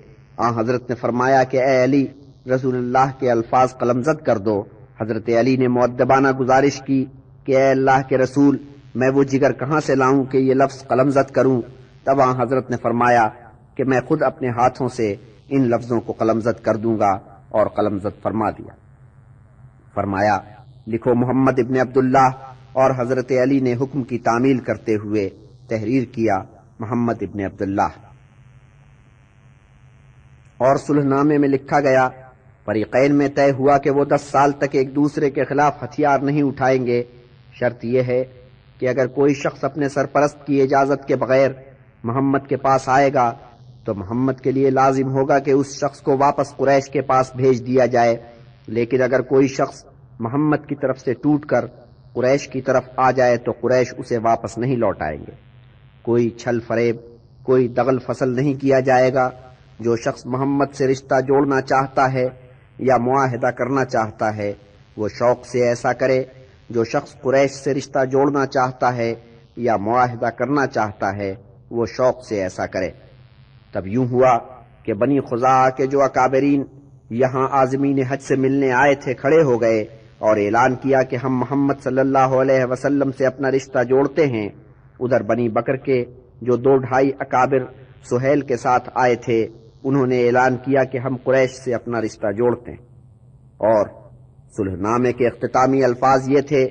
حضرت نے فرمایا کہ اے علی، رسول اللہ کے الفاظ قلمزد کر دو۔ حضرت علی نے مؤدبانہ گزارش کی کہ اے اللہ کے رسول، میں وہ جگر کہاں سے لاؤں کہ یہ لفظ قلمزد کروں؟ تب حضرت نے فرمایا کہ میں خود اپنے ہاتھوں سے ان لفظوں کو قلمزد کر دوں گا، اور قلمزد فرما دیا۔ فرمایا، لکھو محمد ابن عبداللہ، اور حضرت علی نے حکم کی تعمیل کرتے ہوئے تحریر کیا محمد ابن عبداللہ۔ اور صلح نامے میں لکھا گیا، فریقین میں طے ہوا کہ وہ 10 سال تک ایک دوسرے کے خلاف ہتھیار نہیں اٹھائیں گے۔ شرط یہ ہے کہ اگر کوئی شخص اپنے سرپرست کی اجازت کے بغیر محمد کے پاس آئے گا تو محمد کے لیے لازم ہوگا کہ اس شخص کو واپس قریش کے پاس بھیج دیا جائے، لیکن اگر کوئی شخص محمد کی طرف سے ٹوٹ کر قریش کی طرف آ جائے تو قریش اسے واپس نہیں لوٹائیں گے۔ کوئی چھل فریب، کوئی دغل فصل نہیں کیا جائے گا۔ جو شخص محمد سے رشتہ جوڑنا چاہتا ہے یا معاہدہ کرنا چاہتا ہے وہ شوق سے ایسا کرے۔ جو شخص قریش سے رشتہ جوڑنا چاہتا ہے یا معاہدہ کرنا چاہتا ہے وہ شوق سے ایسا کرے۔ تب یوں ہوا کہ بنی خزاعہ کے جو اکابرین یہاں عازمین حج سے ملنے آئے تھے کھڑے ہو گئے اور اعلان کیا کہ ہم محمد صلی اللہ علیہ وسلم سے اپنا رشتہ جوڑتے ہیں۔ ادھر بنی بکر کے جو 2-2.5 اکابر سہیل کے ساتھ آئے تھے انہوں نے اعلان کیا کہ ہم قریش سے اپنا رشتہ جوڑتے ہیں، اور صلح نامے کے اختتامی الفاظ یہ تھے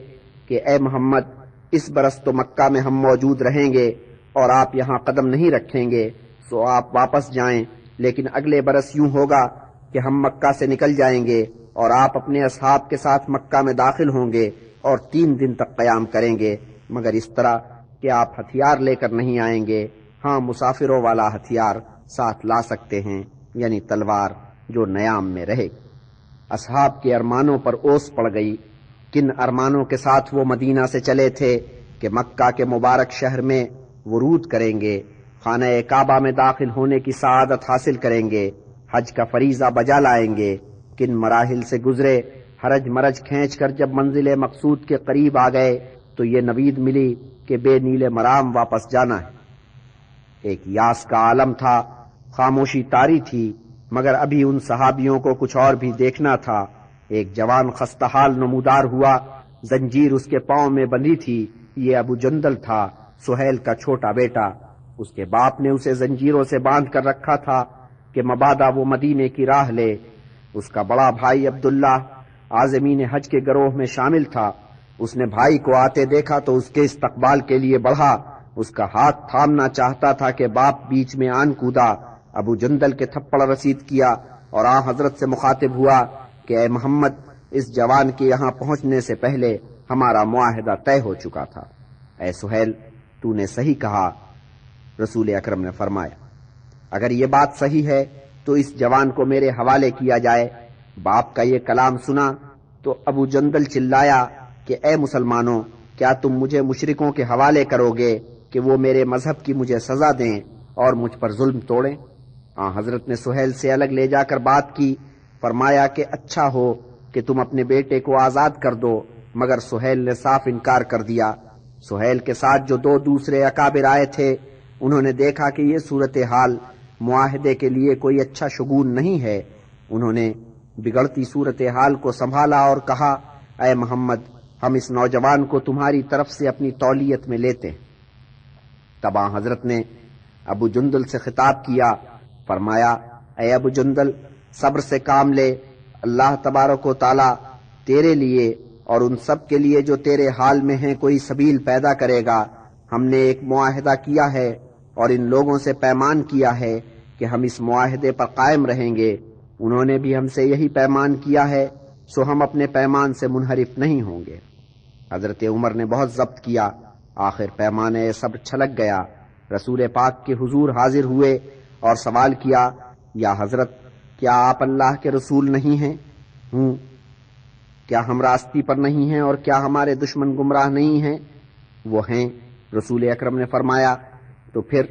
کہ اے محمد، اس برس تو مکہ میں ہم موجود رہیں گے اور آپ یہاں قدم نہیں رکھیں گے، سو آپ واپس جائیں، لیکن اگلے برس یوں ہوگا کہ ہم مکہ سے نکل جائیں گے اور آپ اپنے اصحاب کے ساتھ مکہ میں داخل ہوں گے اور 3 دن تک قیام کریں گے، مگر اس طرح کہ آپ ہتھیار لے کر نہیں آئیں گے۔ ہاں، مسافروں والا ہتھیار ساتھ لا سکتے ہیں، یعنی تلوار جو نیام میں رہے۔ اصحاب کے ارمانوں پر اوس پڑ گئی۔ کن ارمانوں کے ساتھ وہ مدینہ سے چلے تھے کہ مکہ کے مبارک شہر میں ورود کریں گے، خانہ کعبہ میں داخل ہونے کی سعادت حاصل کریں گے، حج کا فریضہ بجا لائیں گے۔ کن مراحل سے گزرے، ہرج مرج کھینچ کر جب منزل مقصود کے قریب آ گئے تو یہ نوید ملی کہ بے نیل مرام واپس جانا ہے۔ ایک یاس کا عالم تھا، خاموشی طاری تھی، مگر ابھی ان صحابیوں کو کچھ اور بھی دیکھنا تھا۔ ایک جوان خستہ حال نمودار ہوا، زنجیر اس کے پاؤں میں بندھی تھی۔ یہ ابو جندل تھا، سہیل کا چھوٹا بیٹا۔ اس کے باپ نے اسے زنجیروں سے باندھ کر رکھا تھا کہ مبادا وہ مدینے کی راہ لے۔ اس کا بڑا بھائی عبداللہ عازمین حج کے گروہ میں شامل تھا۔ اس نے بھائی کو آتے دیکھا تو اس کے استقبال کے لیے بڑھا، اس کا ہاتھ تھامنا چاہتا تھا کہ باپ بیچ میں آن کودا۔ ابو جندل کے تھپڑ رسید کیا اور آن حضرت سے مخاطب ہوا کہ اے محمد، اس جوان کے یہاں پہنچنے سے پہلے ہمارا معاہدہ طے ہو چکا تھا۔ اے سہیل، تو نے صحیح کہا۔ رسول اکرم نے فرمایا، اگر یہ بات صحیح ہے تو اس جوان کو میرے حوالے کیا جائے۔ باپ کا یہ کلام سنا تو ابو جندل چلایا کہ اے مسلمانوں، کیا تم مجھے مشرکوں کے حوالے کرو گے کہ وہ میرے مذہب کی مجھے سزا دیں اور مجھ پر ظلم توڑیں؟ حضرت نے سہیل سے الگ لے جا کر بات کی، فرمایا کہ اچھا ہو کہ تم اپنے بیٹے کو آزاد کر دو، مگر سہیل نے صاف انکار کر دیا۔ سہیل کے ساتھ جو 2 دوسرے اکابر آئے تھے انہوں نے دیکھا کہ یہ صورتحال معاہدے کے لیے کوئی اچھا شگون نہیں ہے۔ انہوں نے بگڑتی صورتحال کو سنبھالا اور کہا، اے محمد، ہم اس نوجوان کو تمہاری طرف سے اپنی تولیت میں لیتے ہیں۔ تب حضرت نے ابو جندل سے خطاب کیا، فرمایا، اے ابو جندل، صبر سے کام لے، اللہ تبارک و تعالی تیرے لیے اور ان سب کے لیے جو تیرے حال میں ہیں کوئی سبیل پیدا کرے گا۔ ہم نے ایک معاہدہ کیا ہے اور ان لوگوں سے پیمان کیا ہے کہ ہم اس معاہدے پر قائم رہیں گے، انہوں نے بھی ہم سے یہی پیمان کیا ہے، سو ہم اپنے پیمان سے منحرف نہیں ہوں گے۔ حضرت عمر نے بہت ضبط کیا، آخر پیمانے صبر چھلک گیا۔ رسول پاک کے حضور حاضر ہوئے اور سوال کیا، یا حضرت، کیا آپ اللہ کے رسول نہیں ہیں؟ ہوں۔ کیا ہم راستی پر نہیں ہیں اور کیا ہمارے دشمن گمراہ نہیں ہیں؟ وہ ہیں۔ رسول اکرم نے فرمایا، تو پھر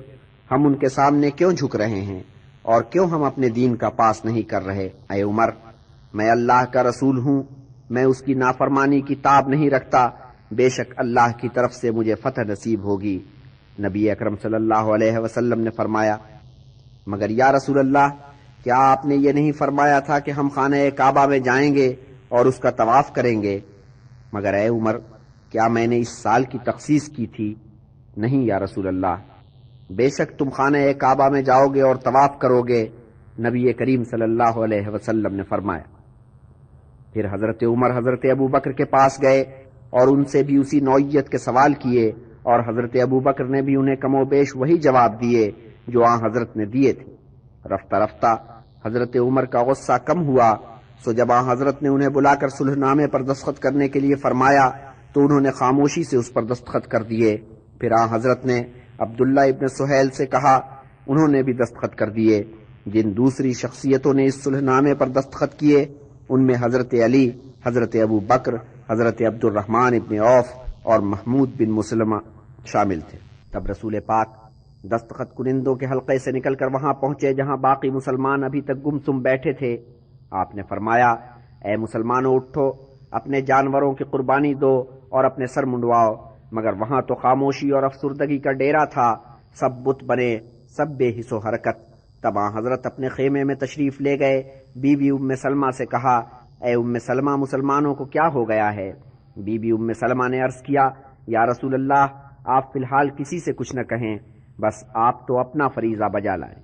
ہم ان کے سامنے کیوں جھک رہے ہیں اور کیوں ہم اپنے دین کا پاس نہیں کر رہے؟ اے عمر، میں اللہ کا رسول ہوں، میں اس کی نافرمانی کی تاب نہیں رکھتا، بے شک اللہ کی طرف سے مجھے فتح نصیب ہوگی۔ نبی اکرم صلی اللہ علیہ وسلم نے فرمایا، مگر یا رسول اللہ، کیا آپ نے یہ نہیں فرمایا تھا کہ ہم خانہ کعبہ میں جائیں گے اور اس کا طواف کریں گے؟ مگر اے عمر، کیا میں نے اس سال کی تخصیص کی تھی؟ نہیں یا رسول اللہ، بے شک تم خانہ کعبہ میں جاؤ گے اور طواف کرو گے، نبی کریم صلی اللہ علیہ وسلم نے فرمایا۔ پھر حضرت عمر حضرت ابو بکر کے پاس گئے اور ان سے بھی اسی نوعیت کے سوال کیے، اور حضرت ابو بکر نے بھی انہیں کم و بیش وہی جواب دیے جو حضرت نے دیے تھے۔ رفتہ رفتہ حضرت عمر کا غصہ کم ہوا، سو جب حضرت نے انہیں بلا کر صلح نامے پر دستخط کرنے کے لیے فرمایا تو انہوں نے خاموشی سے اس پر دستخط کر دیے۔ پھر حضرت نے عبداللہ ابن سہیل سے کہا، انہوں نے بھی دستخط کر دیے۔ جن دوسری شخصیتوں نے اس صلح نامے پر دستخط کیے ان میں حضرت علی، حضرت ابو بکر، حضرت عبد الرحمن ابن عوف اور محمود بن مسلمہ شامل تھے۔ تب رسول پاک دستخط کنندوں کے حلقے سے نکل کر وہاں پہنچے جہاں باقی مسلمان ابھی تک گمسم بیٹھے تھے۔ آپ نے فرمایا، اے مسلمانوں، اٹھو، اپنے جانوروں کی قربانی دو اور اپنے سر منڈواؤ۔ مگر وہاں تو خاموشی اور افسردگی کا ڈیرا تھا، سب بت بنے، سب بے حس و حرکت۔ تب حضرت اپنے خیمے میں تشریف لے گئے۔ بی ام سلمہ سے کہا، اے ام سلمہ، مسلمانوں کو کیا ہو گیا ہے؟ بی ام سلمہ نے عرض کیا، یا رسول اللہ، آپ فی الحال کسی سے کچھ نہ کہیں، بس آپ تو اپنا فریضہ بجا لائیں۔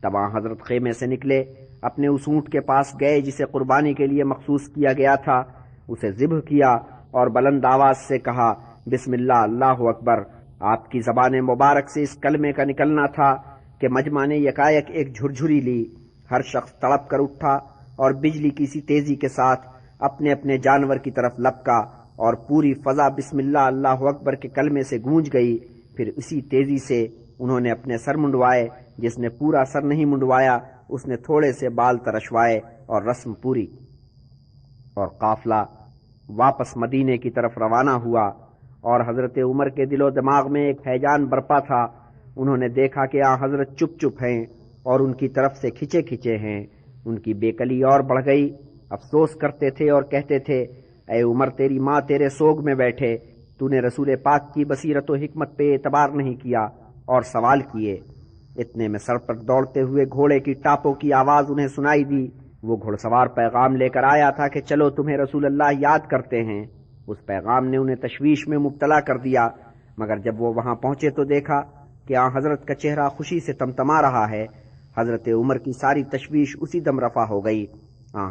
تب حضرت خیمے سے نکلے، اپنے اس اونٹ کے پاس گئے جسے قربانی کے لیے مخصوص کیا گیا تھا، اسے ذبح کیا اور بلند آواز سے کہا، بسم اللہ، اللہ اکبر۔ آپ کی زبان مبارک سے اس کلمے کا نکلنا تھا کہ مجمع نے یکایک ایک جھرجھری لی، ہر شخص تڑپ کر اٹھا اور بجلی کی سی تیزی کے ساتھ اپنے اپنے جانور کی طرف لپکا اور پوری فضا بسم اللہ، اللہ اکبر کے کلمے سے گونج گئی۔ پھر اسی تیزی سے انہوں نے اپنے سر منڈوائے، جس نے پورا سر نہیں منڈوایا اس نے تھوڑے سے بال ترشوائے اور رسم پوری کی، اور قافلہ واپس مدینے کی طرف روانہ ہوا۔ اور حضرت عمر کے دل و دماغ میں ایک ہیجان برپا تھا۔ انہوں نے دیکھا کہ حضرت چپ چپ ہیں اور ان کی طرف سے کھچے کھچے ہیں۔ ان کی بے کلی اور بڑھ گئی، افسوس کرتے تھے اور کہتے تھے، اے عمر، تیری ماں تیرے سوگ میں بیٹھے، تو نے رسول پاک کی بصیرت و حکمت پہ اعتبار نہیں کیا اور سوال کیے۔ اتنے میں سر پر دوڑتے ہوئے گھوڑے کی ٹاپوں کی آواز انہیں سنائی دی۔ وہ گھڑ سوار پیغام لے کر آیا تھا کہ چلو، تمہیں رسول اللہ یاد کرتے ہیں۔ اس پیغام نے انہیں تشویش میں مبتلا کر دیا، مگر جب وہ وہاں پہنچے تو دیکھا کہ حضرت کا چہرہ خوشی سے تمتما رہا ہے۔ حضرت عمر کی ساری تشویش اسی دم رفع ہو گئی۔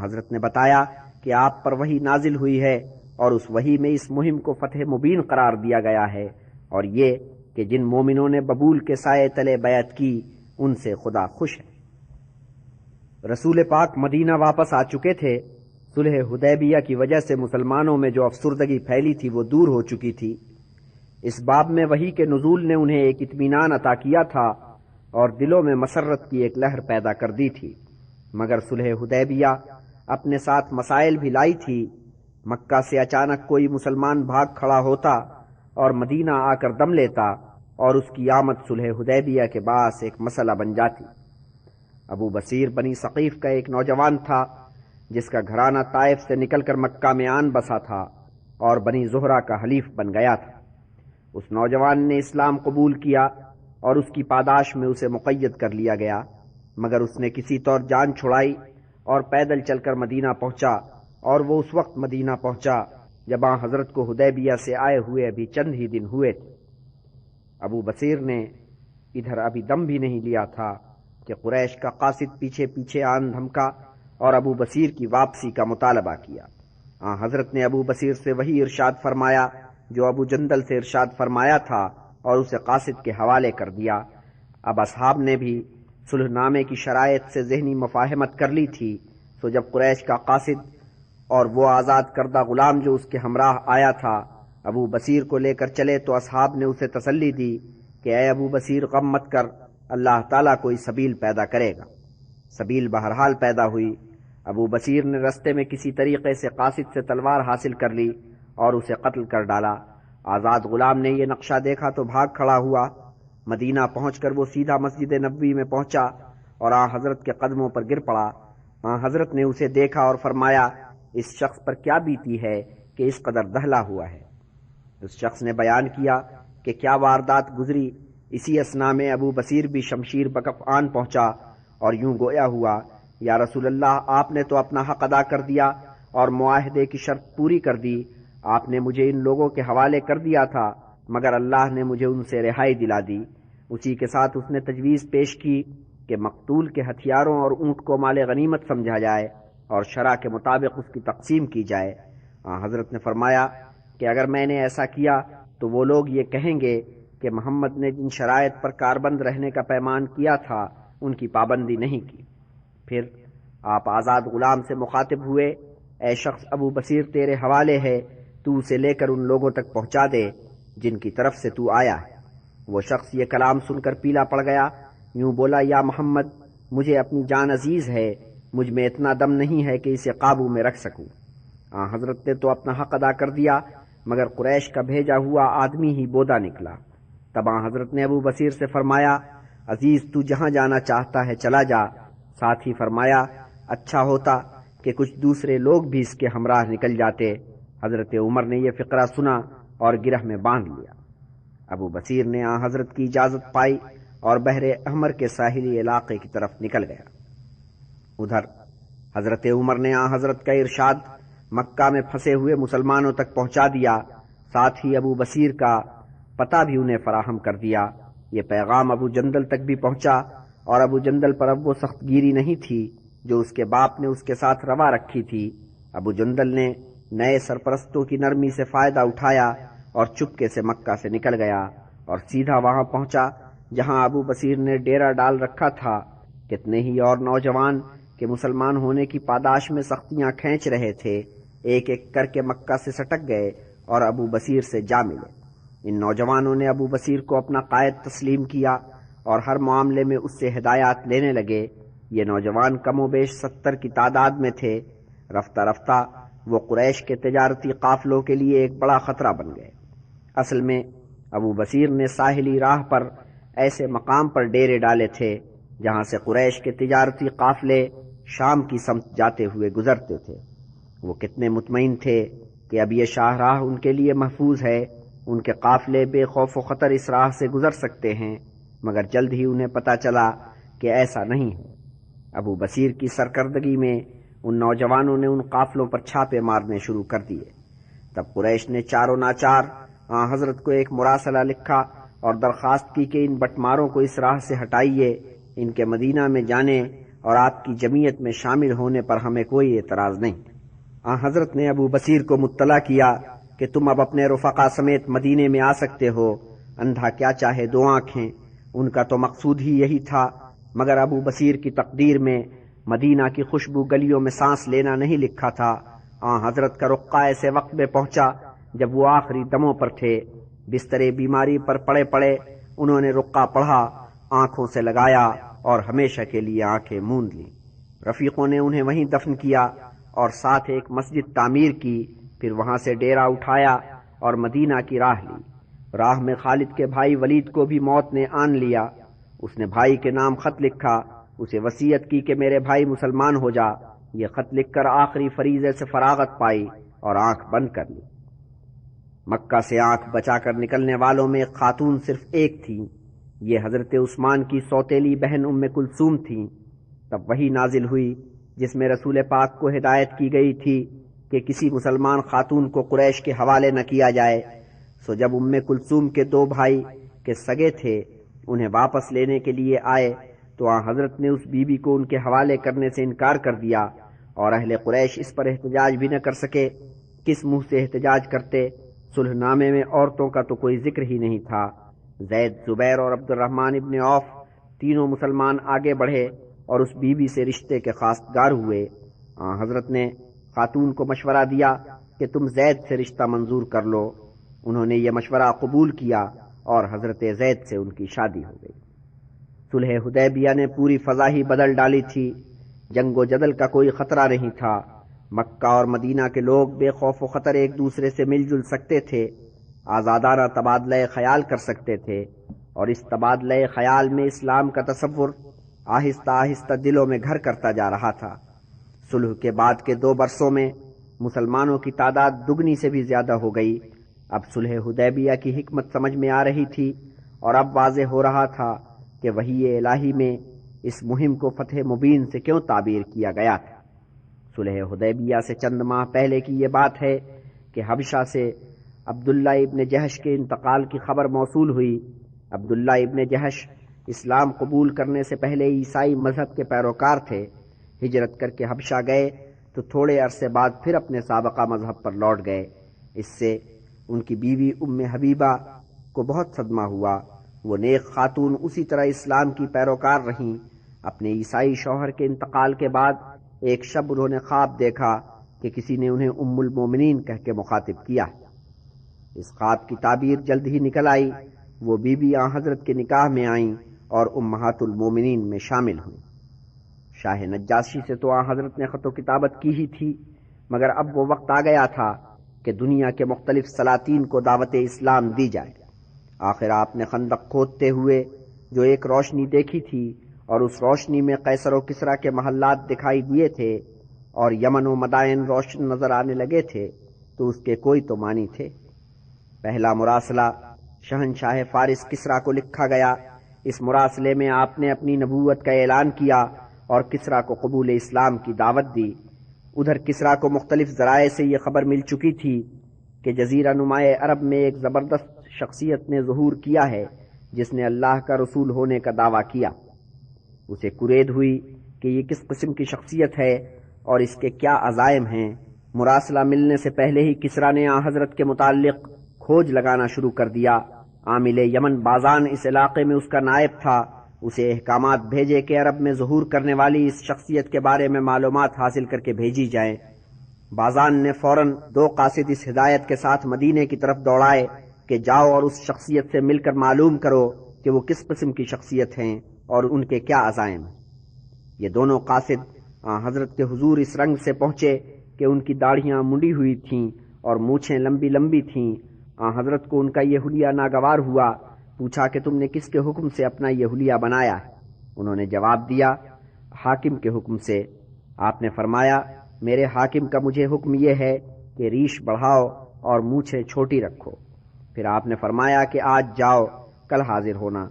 حضرت نے بتایا کہ آپ پر وحی نازل ہوئی ہے اور اس وحی میں اس مہم کو فتح مبین قرار دیا گیا ہے، اور یہ کہ جن مومنوں نے ببول کے سائے تلے بیعت کی ان سے خدا خوش ہے۔ رسول پاک مدینہ واپس آ چکے تھے۔ صلح حدیبیہ کی وجہ سے مسلمانوں میں جو افسردگی پھیلی تھی وہ دور ہو چکی تھی۔ اس باب میں وحی کے نزول نے انہیں ایک اطمینان عطا کیا تھا اور دلوں میں مسرت کی ایک لہر پیدا کر دی تھی، مگر صلح حدیبیہ اپنے ساتھ مسائل بھی لائی تھی۔ مکہ سے اچانک کوئی مسلمان بھاگ کھڑا ہوتا اور مدینہ آ کر دم لیتا اور اس کی آمد صلح حدیبیہ کے باعث ایک مسئلہ بن جاتی۔ ابو بصیر بنی ثقیف کا ایک نوجوان تھا جس کا گھرانہ طائف سے نکل کر مکہ میں آن بسا تھا اور بنی زہرہ کا حلیف بن گیا تھا۔ اس نوجوان نے اسلام قبول کیا اور اس کی پاداش میں اسے مقید کر لیا گیا، مگر اس نے کسی طور جان چھڑائی اور پیدل چل کر مدینہ پہنچا، اور وہ اس وقت مدینہ پہنچا جب حضرت کو حدیبیہ سے آئے ہوئے ابھی چند ہی دن ہوئے تھے۔ ابو بصیر نے ادھر ابھی دم بھی نہیں لیا تھا کہ قریش کا قاصد پیچھے پیچھے آن دھمکا اور ابو بصیر کی واپسی کا مطالبہ کیا۔ حضرت نے ابو بصیر سے وہی ارشاد فرمایا جو ابو جندل سے ارشاد فرمایا تھا اور اسے قاصد کے حوالے کر دیا۔ اب اصحاب نے بھی صلح نامے کی شرائط سے ذہنی مفاہمت کر لی تھی، سو جب قریش کا قاصد اور وہ آزاد کردہ غلام جو اس کے ہمراہ آیا تھا ابو بصیر کو لے کر چلے تو اصحاب نے اسے تسلی دی کہ اے ابو بصیر، غم مت کر، اللہ تعالیٰ کوئی سبیل پیدا کرے گا۔ سبیل بہرحال پیدا ہوئی۔ ابو بصیر نے رستے میں کسی طریقے سے قاصد سے تلوار حاصل کر لی اور اسے قتل کر ڈالا۔ آزاد غلام نے یہ نقشہ دیکھا تو بھاگ کھڑا ہوا۔ مدینہ پہنچ کر وہ سیدھا مسجد نبوی میں پہنچا اور حضرت کے قدموں پر گر پڑا۔ حضرت نے اسے دیکھا اور فرمایا، اس شخص پر کیا بیتی ہے کہ اس قدر دہلا ہوا ہے؟ اس شخص نے بیان کیا کہ کیا واردات گزری۔ اسی اثنا میں ابو بصیر بھی شمشیر بکف آن پہنچا اور یوں گویا ہوا، یا رسول اللہ، آپ نے تو اپنا حق ادا کر دیا اور معاہدے کی شرط پوری کر دی۔ آپ نے مجھے ان لوگوں کے حوالے کر دیا تھا، مگر اللہ نے مجھے ان سے رہائی دلا دی۔ اسی کے ساتھ اس نے تجویز پیش کی کہ مقتول کے ہتھیاروں اور اونٹ کو مال غنیمت سمجھا جائے اور شرع کے مطابق اس کی تقسیم کی جائے۔ حضرت نے فرمایا کہ اگر میں نے ایسا کیا تو وہ لوگ یہ کہیں گے کہ محمد نے جن شرائط پر کاربند رہنے کا پیمان کیا تھا ان کی پابندی نہیں کی۔ پھر آپ آزاد غلام سے مخاطب ہوئے، اے شخص، ابو بصیر تیرے حوالے ہے، تو اسے لے کر ان لوگوں تک پہنچا دے جن کی طرف سے تو آیا ہے۔ وہ شخص یہ کلام سن کر پیلا پڑ گیا، یوں بولا، یا محمد، مجھے اپنی جان عزیز ہے، مجھ میں اتنا دم نہیں ہے کہ اسے قابو میں رکھ سکوں۔ حضرت نے تو اپنا حق ادا کر دیا، مگر قریش کا بھیجا ہوا آدمی ہی بودا نکلا۔ تب حضرت نے ابو بصیر سے فرمایا عزیز تو جہاں جانا چاہتا ہے چلا جا، ساتھ ہی فرمایا اچھا ہوتا کہ کچھ دوسرے لوگ بھی اس کے ہمراہ نکل جاتے۔ حضرت عمر نے یہ فقرہ سنا اور گرہ میں باندھ لیا۔ ابو بصیر نے حضرت کی اجازت پائی اور بحر احمر کے ساحلی علاقے کی طرف نکل گیا۔ ادھر حضرت عمر نے حضرت کا ارشاد مکہ میں پھنسے ہوئے مسلمانوں تک پہنچا دیا، ساتھ ہی ابو بصیر کا پتہ بھی انہیں فراہم کر دیا۔ یہ پیغام ابو جندل تک بھی پہنچا اور ابو جندل پر اب وہ سخت گیری نہیں تھی جو اس کے باپ نے اس کے ساتھ روا رکھی تھی۔ ابو جندل نے نئے سرپرستوں کی نرمی سے فائدہ اٹھایا اور چپکے سے مکہ سے نکل گیا اور سیدھا وہاں پہنچا جہاں ابو بصیر نے ڈیرا ڈال رکھا تھا۔ کتنے ہی اور نوجوان کہ مسلمان ہونے کی پاداش میں سختیاں کھینچ رہے تھے ایک ایک کر کے مکہ سے سٹک گئے اور ابو بصیر سے جا ملے۔ ان نوجوانوں نے ابو بصیر کو اپنا قائد تسلیم کیا اور ہر معاملے میں اس سے ہدایات لینے لگے۔ یہ نوجوان کم و بیش 70 کی تعداد میں تھے۔ رفتہ رفتہ وہ قریش کے تجارتی قافلوں کے لیے ایک بڑا خطرہ بن گئے۔ اصل میں ابو بصیر نے ساحلی راہ پر ایسے مقام پر ڈیرے ڈالے تھے جہاں سے قریش کے تجارتی قافلے شام کی سمت جاتے ہوئے گزرتے تھے۔ وہ کتنے مطمئن تھے کہ اب یہ شاہراہ ان کے لیے محفوظ ہے، ان کے قافلے بے خوف و خطر اس راہ سے گزر سکتے ہیں، مگر جلد ہی انہیں پتہ چلا کہ ایسا نہیں ہے۔ ابو بصیر کی سرکردگی میں ان نوجوانوں نے ان قافلوں پر چھاپے مارنے شروع کر دیے۔ تب قریش نے چاروں ناچار حضرت کو ایک مراسلہ لکھا اور درخواست کی کہ ان بٹماروں کو اس راہ سے ہٹائیے، ان کے مدینہ میں جانے اور آپ کی جمعیت میں شامل ہونے پر ہمیں کوئی اعتراض نہیں۔ حضرت نے ابو بصیر کو مطلع کیا کہ تم اب اپنے رفقا سمیت مدینے میں آ سکتے ہو، اندھا کیا چاہے دو آنکھیں۔ ان کا تو مقصود ہی یہی تھا، مگر ابو بصیر کی تقدیر میں مدینہ کی خوشبو گلیوں میں سانس لینا نہیں لکھا تھا۔ حضرت کا رقہ ایسے وقت میں پہنچا جب وہ آخری دموں پر تھے، بستر بیماری پر پڑے پڑے انہوں نے رقہ پڑھا، آنکھوں سے لگایا اور ہمیشہ کے لیے آنکھیں موند لیں۔ رفیقوں نے انہیں وہیں دفن کیا اور ساتھ ایک مسجد تعمیر کی، پھر وہاں سے ڈیرا اٹھایا اور مدینہ کی راہ لی۔ راہ میں خالد کے بھائی ولید کو بھی موت نے آن لیا۔ اس نے بھائی کے نام خط لکھا، اسے وصیت کی کہ میرے بھائی مسلمان ہو جا۔ یہ خط لکھ کر آخری فریضے سے فراغت پائی اور آنکھ بند کر لی۔ مکہ سے آنکھ بچا کر نکلنے والوں میں ایک خاتون صرف ایک تھی، یہ حضرت عثمان کی سوتیلی بہن ام کلثوم تھیں۔ تب وہی نازل ہوئی جس میں رسول پاک کو ہدایت کی گئی تھی کہ کسی مسلمان خاتون کو قریش کے حوالے نہ کیا جائے۔ سو جب ام کلثوم کے دو بھائی کے سگے تھے انہیں واپس لینے کے لیے آئے تو حضرت نے اس بی بی کو ان کے حوالے کرنے سے انکار کر دیا، اور اہل قریش اس پر احتجاج بھی نہ کر سکے۔ کس منہ سے احتجاج کرتے؟ صلح نامے میں عورتوں کا تو کوئی ذکر ہی نہیں تھا۔ زید، زبیر اور عبد الرحمن ابن عوف تینوں مسلمان آگے بڑھے اور اس بی بی سے رشتے کے خواستگار ہوئے۔ حضرت نے خاتون کو مشورہ دیا کہ تم زید سے رشتہ منظور کر لو۔ انہوں نے یہ مشورہ قبول کیا اور حضرت زید سے ان کی شادی ہو گئی۔ صلح حدیبیہ نے پوری فضا ہی بدل ڈالی تھی، جنگ و جدل کا کوئی خطرہ نہیں تھا۔ مکہ اور مدینہ کے لوگ بے خوف و خطر ایک دوسرے سے مل جل سکتے تھے، آزادانہ تبادلہ خیال کر سکتے تھے، اور اس تبادلہ خیال میں اسلام کا تصور آہستہ آہستہ دلوں میں گھر کرتا جا رہا تھا۔ صلح کے بعد کے 2 برسوں میں مسلمانوں کی تعداد دگنی سے بھی زیادہ ہو گئی۔ اب صلح حدیبیہ کی حکمت سمجھ میں آ رہی تھی اور اب واضح ہو رہا تھا کہ وحی الہی میں اس مہم کو فتح مبین سے کیوں تعبیر کیا گیا تھا۔ صلح حدیبیہ سے چند ماہ پہلے کی یہ بات ہے کہ حبشہ سے عبداللہ ابن جہش کے انتقال کی خبر موصول ہوئی۔ عبداللہ ابن جہش اسلام قبول کرنے سے پہلے عیسائی مذہب کے پیروکار تھے۔ ہجرت کر کے حبشہ گئے تو تھوڑے عرصے بعد پھر اپنے سابقہ مذہب پر لوٹ گئے۔ اس سے ان کی بیوی ام حبیبہ کو بہت صدمہ ہوا۔ وہ نیک خاتون اسی طرح اسلام کی پیروکار رہیں۔ اپنے عیسائی شوہر کے انتقال کے بعد ایک شب انہوں نے خواب دیکھا کہ کسی نے انہیں ام المومنین کہہ کے مخاطب کیا۔ اس خواب کی تعبیر جلد ہی نکل آئی۔ وہ بی بی حضرت کے نکاح میں آئیں اور امہات المومنین میں شامل ہوئیں۔ شاہ نجاشی سے تو حضرت نے خط و کتابت کی ہی تھی، مگر اب وہ وقت آ گیا تھا کہ دنیا کے مختلف سلاطین کو دعوت اسلام دی جائے۔ آخر آپ نے خندق کھودتے ہوئے جو ایک روشنی دیکھی تھی اور اس روشنی میں قیصر و کسریٰ کے محلات دکھائی دیے تھے اور یمن و مدائن روشن نظر آنے لگے تھے تو اس کے کوئی تو معنی تھے۔ پہلا مراسلہ شہنشاہ فارس کسریٰ کو لکھا گیا۔ اس مراسلے میں آپ نے اپنی نبوت کا اعلان کیا اور کسریٰ کو قبول اسلام کی دعوت دی۔ ادھر کسریٰ کو مختلف ذرائع سے یہ خبر مل چکی تھی کہ جزیرہ نمائے عرب میں ایک زبردست شخصیت نے ظہور کیا ہے جس نے اللہ کا رسول ہونے کا دعویٰ کیا۔ اسے کرید ہوئی کہ یہ کس قسم کی شخصیت ہے اور اس کے کیا عزائم ہیں۔ مراسلہ ملنے سے پہلے ہی کسریٰ نے آن حضرت کے متعلق کھوج لگانا شروع کر دیا۔ عامل یمن بازان اس علاقے میں اس کا نائب تھا۔ اسے احکامات بھیجے کہ عرب میں ظہور کرنے والی اس شخصیت کے بارے میں معلومات حاصل کر کے بھیجی جائیں۔ بازان نے فوراً 2 قاصد اس ہدایت کے ساتھ مدینے کی طرف دوڑائے کہ جاؤ اور اس شخصیت سے مل کر معلوم کرو کہ وہ کس قسم کی شخصیت ہیں اور ان کے کیا عزائم ہیں۔ یہ دونوں قاصد حضرت کے حضور اس رنگ سے پہنچے کہ ان کی داڑھیاں منڈی ہوئی تھیں اور مونچھیں لمبی لمبی تھیں۔ حضرت کو ان کا یہ حلیہ ناگوار ہوا۔ پوچھا کہ تم نے کس کے حکم سے اپنا یہ حلیہ بنایا ہے؟ انہوں نے جواب دیا، حاکم کے حکم سے۔ آپ نے فرمایا، میرے حاکم کا مجھے حکم یہ ہے کہ ریش بڑھاؤ اور مونچھیں چھوٹی رکھو۔ پھر آپ نے فرمایا کہ آج جاؤ، کل حاضر ہونا۔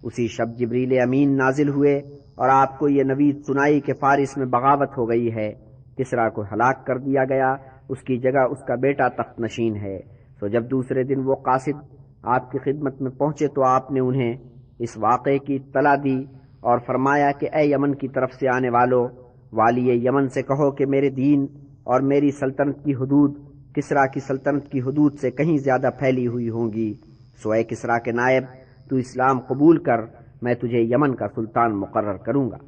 اسی شب جبریل امین نازل ہوئے اور آپ کو یہ نوید سنائی کہ فارس میں بغاوت ہو گئی ہے، کسریٰ کو ہلاک کر دیا گیا، اس کی جگہ اس کا بیٹا تخت نشین ہے۔ تو جب دوسرے دن وہ قاصد آپ کی خدمت میں پہنچے تو آپ نے انہیں اس واقعے کی اطلاع دی اور فرمایا کہ اے یمن کی طرف سے آنے والو، والی یمن سے کہو کہ میرے دین اور میری سلطنت کی حدود کسریٰ کی سلطنت کی حدود سے کہیں زیادہ پھیلی ہوئی ہوں گی۔ سو اے کسریٰ کے نائب، تو اسلام قبول کر، میں تجھے یمن کا سلطان مقرر کروں گا۔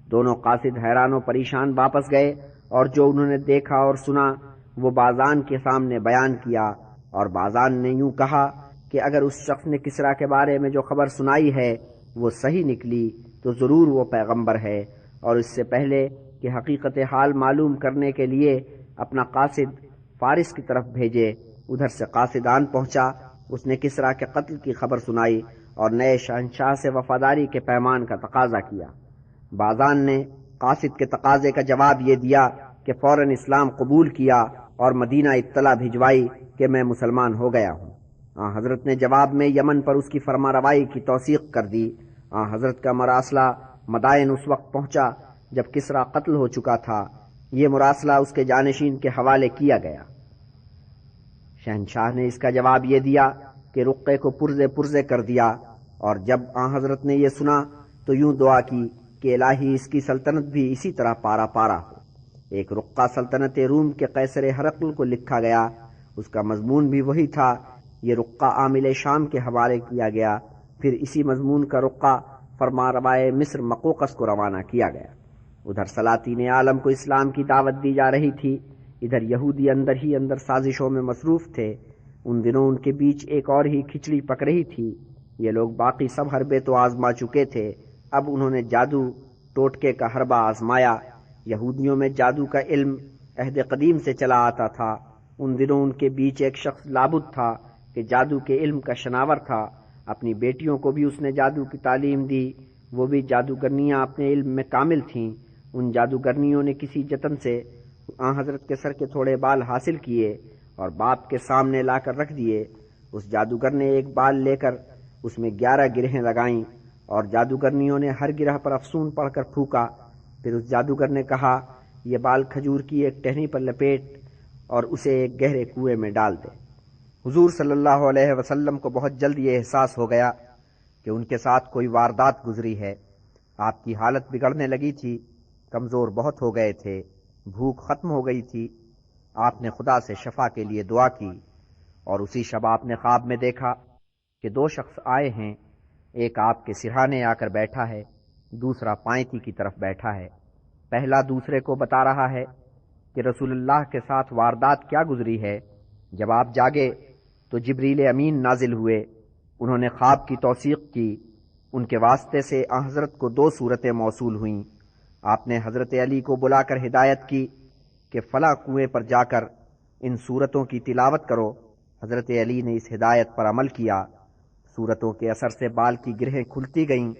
دونوں قاصد حیران و پریشان واپس گئے اور جو انہوں نے دیکھا اور سنا وہ بازان کے سامنے بیان کیا، اور بازان نے یوں کہا کہ اگر اس شخص نے کسریٰ کے بارے میں جو خبر سنائی ہے وہ صحیح نکلی تو ضرور وہ پیغمبر ہے، اور اس سے پہلے کہ حقیقت حال معلوم کرنے کے لیے اپنا قاصد فارس کی طرف بھیجے، ادھر سے قاصدان پہنچا۔ اس نے کسریٰ کے قتل کی خبر سنائی اور نئے شہنشاہ سے وفاداری کے پیمان کا تقاضا کیا۔ بازان نے قاصد کے تقاضے کا جواب یہ دیا کہ فوراً اسلام قبول کیا اور مدینہ اطلاع بھجوائی کہ میں مسلمان ہو گیا ہوں۔ حضرت نے جواب میں یمن پر اس کی فرما روائی کی توثیق کر دی۔ حضرت کا مراسلہ مدائن اس وقت پہنچا جب کسریٰ قتل ہو چکا تھا۔ یہ مراسلہ اس کے جانشین کے حوالے کیا گیا۔ شہنشاہ نے اس کا جواب یہ دیا کہ رقے کو پرزے پرزے کر دیا، اور جب حضرت نے یہ سنا تو یوں دعا کی کہ الہی اس کی سلطنت بھی اسی طرح پارا پارا ہو۔ ایک رقہ سلطنت روم کے قیصر ہرقل کو لکھا گیا، اس کا مضمون بھی وہی تھا۔ یہ رقہ عامل شام کے حوالے کیا گیا، پھر اسی مضمون کا رقہ فرما روائے مصر مقوقس کو روانہ کیا گیا۔ ادھر سلاطین عالم کو اسلام کی دعوت دی جا رہی تھی، ادھر یہودی اندر ہی اندر سازشوں میں مصروف تھے۔ ان دنوں ان کے بیچ ایک اور ہی کھچڑی پک رہی تھی۔ یہ لوگ باقی سب حربے تو آزما چکے تھے، اب انہوں نے جادو ٹوٹکے کا حربہ آزمایا۔ یہودیوں میں جادو کا علم عہد قدیم سے چلا آتا تھا۔ ان دنوں ان کے بیچ ایک شخص لابد تھا کہ جادو کے علم کا شناور تھا۔ اپنی بیٹیوں کو بھی اس نے جادو کی تعلیم دی، وہ بھی جادوگرنیاں اپنے علم میں کامل تھیں۔ ان جادوگرنیوں نے کسی جتن سے حضرت کے سر کے تھوڑے بال حاصل کیے اور باپ کے سامنے لا کر رکھ دیے۔ اس جادوگر نے ایک بال لے کر اس میں 11 گرہیں لگائیں اور جادوگرنیوں نے ہر گرہ پر افسون پڑھ کر پھونکا۔ پھر اس جادوگر نے کہا، یہ بال کھجور کی ایک ٹہنی پر لپیٹ اور اسے ایک گہرے کنویں میں ڈال دے۔ حضور صلی اللہ علیہ وسلم کو بہت جلد یہ احساس ہو گیا کہ ان کے ساتھ کوئی واردات گزری ہے۔ آپ کی حالت بگڑنے لگی تھی، کمزور بہت ہو گئے تھے، بھوک ختم ہو گئی تھی۔ آپ نے خدا سے شفا کے لیے دعا کی، اور اسی شب آپ نے خواب میں دیکھا کہ 2 شخص آئے ہیں، ایک آپ کے سرہانے آ کر بیٹھا ہے، دوسرا پائنتی کی طرف بیٹھا ہے۔ پہلا دوسرے کو بتا رہا ہے کہ رسول اللہ کے ساتھ واردات کیا گزری ہے۔ جب آپ جاگے تو جبریل امین نازل ہوئے، انہوں نے خواب کی توثیق کی۔ ان کے واسطے سے حضرت کو 2 صورتیں موصول ہوئیں۔ آپ نے حضرت علی کو بلا کر ہدایت کی کہ فلاں کنویں پر جا کر ان صورتوں کی تلاوت کرو۔ حضرت علی نے اس ہدایت پر عمل کیا۔ صورتوں کے اثر سے بال کی گرہیں کھلتی گئیں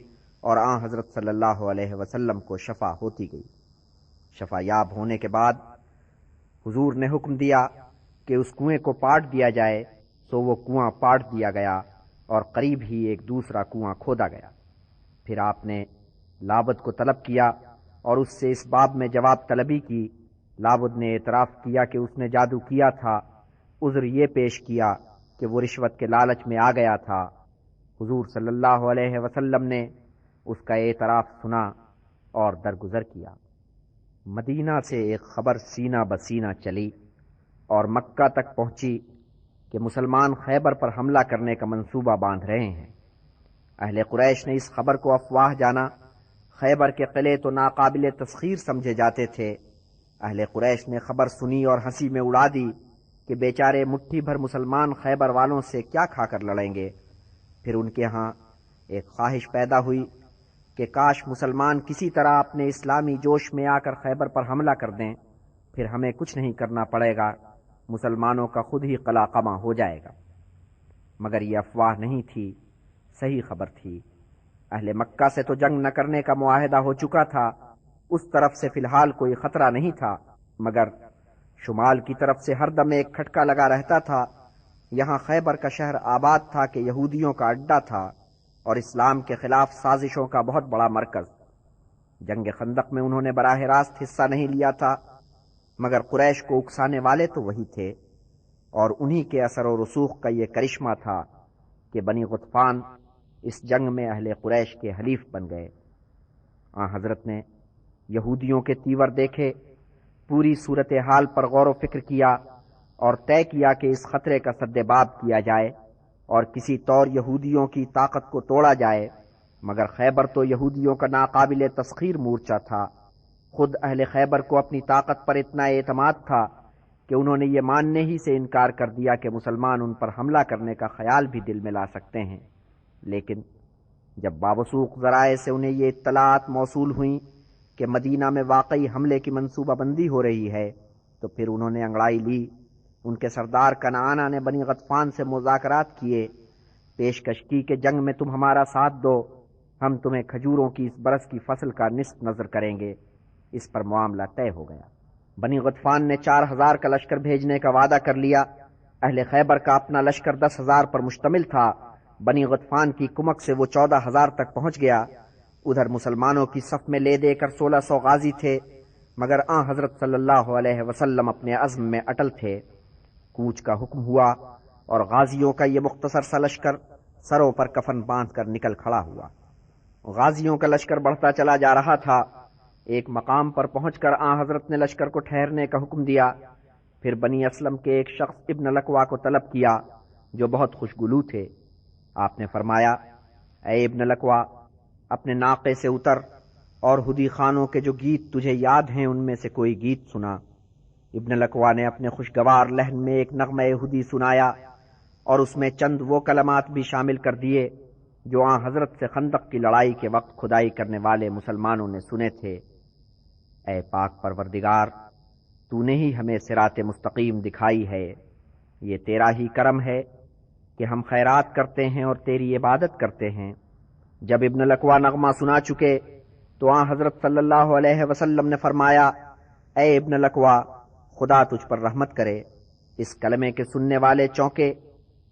اور آن حضرت صلی اللہ علیہ وسلم کو شفا ہوتی گئی۔ شفا یاب ہونے کے بعد حضور نے حکم دیا کہ اس کنویں کو پاٹ دیا جائے، سو وہ کنواں پاٹ دیا گیا اور قریب ہی ایک دوسرا کنواں کھودا گیا۔ پھر آپ نے لابد کو طلب کیا اور اس سے اس باب میں جواب طلبی کی۔ لابد نے اعتراف کیا کہ اس نے جادو کیا تھا، عذر یہ پیش کیا کہ وہ رشوت کے لالچ میں آ گیا تھا۔ حضور صلی اللہ علیہ وسلم نے اس کا اعتراف سنا اور درگزر کیا۔ مدینہ سے ایک خبر سینہ بسینہ چلی اور مکہ تک پہنچی کہ مسلمان خیبر پر حملہ کرنے کا منصوبہ باندھ رہے ہیں۔ اہل قریش نے اس خبر کو افواہ جانا۔ خیبر کے قلعے تو ناقابل تسخیر سمجھے جاتے تھے۔ اہل قریش نے خبر سنی اور ہنسی میں اڑا دی کہ بیچارے مٹھی بھر مسلمان خیبر والوں سے کیا کھا کر لڑیں گے۔ پھر ان کے ہاں ایک خواہش پیدا ہوئی کہ کاش مسلمان کسی طرح اپنے اسلامی جوش میں آ کر خیبر پر حملہ کر دیں، پھر ہمیں کچھ نہیں کرنا پڑے گا، مسلمانوں کا خود ہی قلع قمع ہو جائے گا۔ مگر یہ افواہ نہیں تھی، صحیح خبر تھی۔ اہل مکہ سے تو جنگ نہ کرنے کا معاہدہ ہو چکا تھا، اس طرف سے فی الحال کوئی خطرہ نہیں تھا، مگر شمال کی طرف سے ہر دم ایک کھٹکا لگا رہتا تھا۔ یہاں خیبر کا شہر آباد تھا کہ یہودیوں کا اڈا تھا اور اسلام کے خلاف سازشوں کا بہت بڑا مرکز۔ جنگ خندق میں انہوں نے براہ راست حصہ نہیں لیا تھا، مگر قریش کو اکسانے والے تو وہی تھے، اور انہی کے اثر و رسوخ کا یہ کرشمہ تھا کہ بنی غطفان اس جنگ میں اہل قریش کے حلیف بن گئے۔ حضرت نے یہودیوں کے تیور دیکھے، پوری صورتحال پر غور و فکر کیا اور طے کیا کہ اس خطرے کا سدباب کیا جائے اور کسی طور یہودیوں کی طاقت کو توڑا جائے۔ مگر خیبر تو یہودیوں کا ناقابل تسخیر مورچہ تھا۔ خود اہل خیبر کو اپنی طاقت پر اتنا اعتماد تھا کہ انہوں نے یہ ماننے ہی سے انکار کر دیا کہ مسلمان ان پر حملہ کرنے کا خیال بھی دل میں لا سکتے ہیں۔ لیکن جب باوثوق ذرائع سے انہیں یہ اطلاعات موصول ہوئیں کہ مدینہ میں واقعی حملے کی منصوبہ بندی ہو رہی ہے، تو پھر انہوں نے انگڑائی لی۔ ان کے سردار کنعانہ نے بنی غطفان سے مذاکرات کیے، پیشکش کی کہ جنگ میں تم ہمارا ساتھ دو، ہم تمہیں کھجوروں کی اس برس کی فصل کا نصف نظر کریں گے۔ اس پر معاملہ طے ہو گیا۔ بنی غطفان نے 4000 کا لشکر بھیجنے کا وعدہ کر لیا۔ اہل خیبر کا اپنا لشکر 10,000 پر مشتمل تھا۔ بنی غطفان کی کمک سے وہ 14,000 تک پہنچ گیا۔ ادھر مسلمانوں کی صف میں لے دے کر 1600 غازی تھے، مگر حضرت صلی اللہ علیہ وسلم اپنے عزم میں اٹل تھے۔ کوچ کا حکم ہوا اور غازیوں کا یہ مختصر سا لشکر سروں پر کفن باندھ کر نکل کھڑا ہوا۔ غازیوں کا لشکر بڑھتا چلا جا رہا تھا۔ ایک مقام پر پہنچ کر حضرت نے لشکر کو ٹھہرنے کا حکم دیا۔ پھر بنی اسلم کے ایک شخص ابن لکوا کو طلب کیا جو بہت خوشگلو تھے۔ آپ نے فرمایا، اے ابن لکوا، اپنے ناقے سے اتر اور ہدی خانوں کے جو گیت تجھے یاد ہیں ان میں سے کوئی گیت سنا۔ ابن لکوا نے اپنے خوشگوار لہن میں ایک نغمہ ہدی سنایا اور اس میں چند وہ کلمات بھی شامل کر دیے جو حضرت سے خندق کی لڑائی کے وقت کھدائی کرنے والے مسلمانوں نے سنے تھے۔ اے پاک پروردگار، تو نے ہی ہمیں صراط مستقیم دکھائی ہے، یہ تیرا ہی کرم ہے کہ ہم خیرات کرتے ہیں اور تیری عبادت کرتے ہیں۔ جب ابن لکوا نغمہ سنا چکے تو حضرت صلی اللہ علیہ وسلم نے فرمایا، اے ابن لکوا، خدا تجھ پر رحمت کرے۔ اس کلمے کے سننے والے چونکے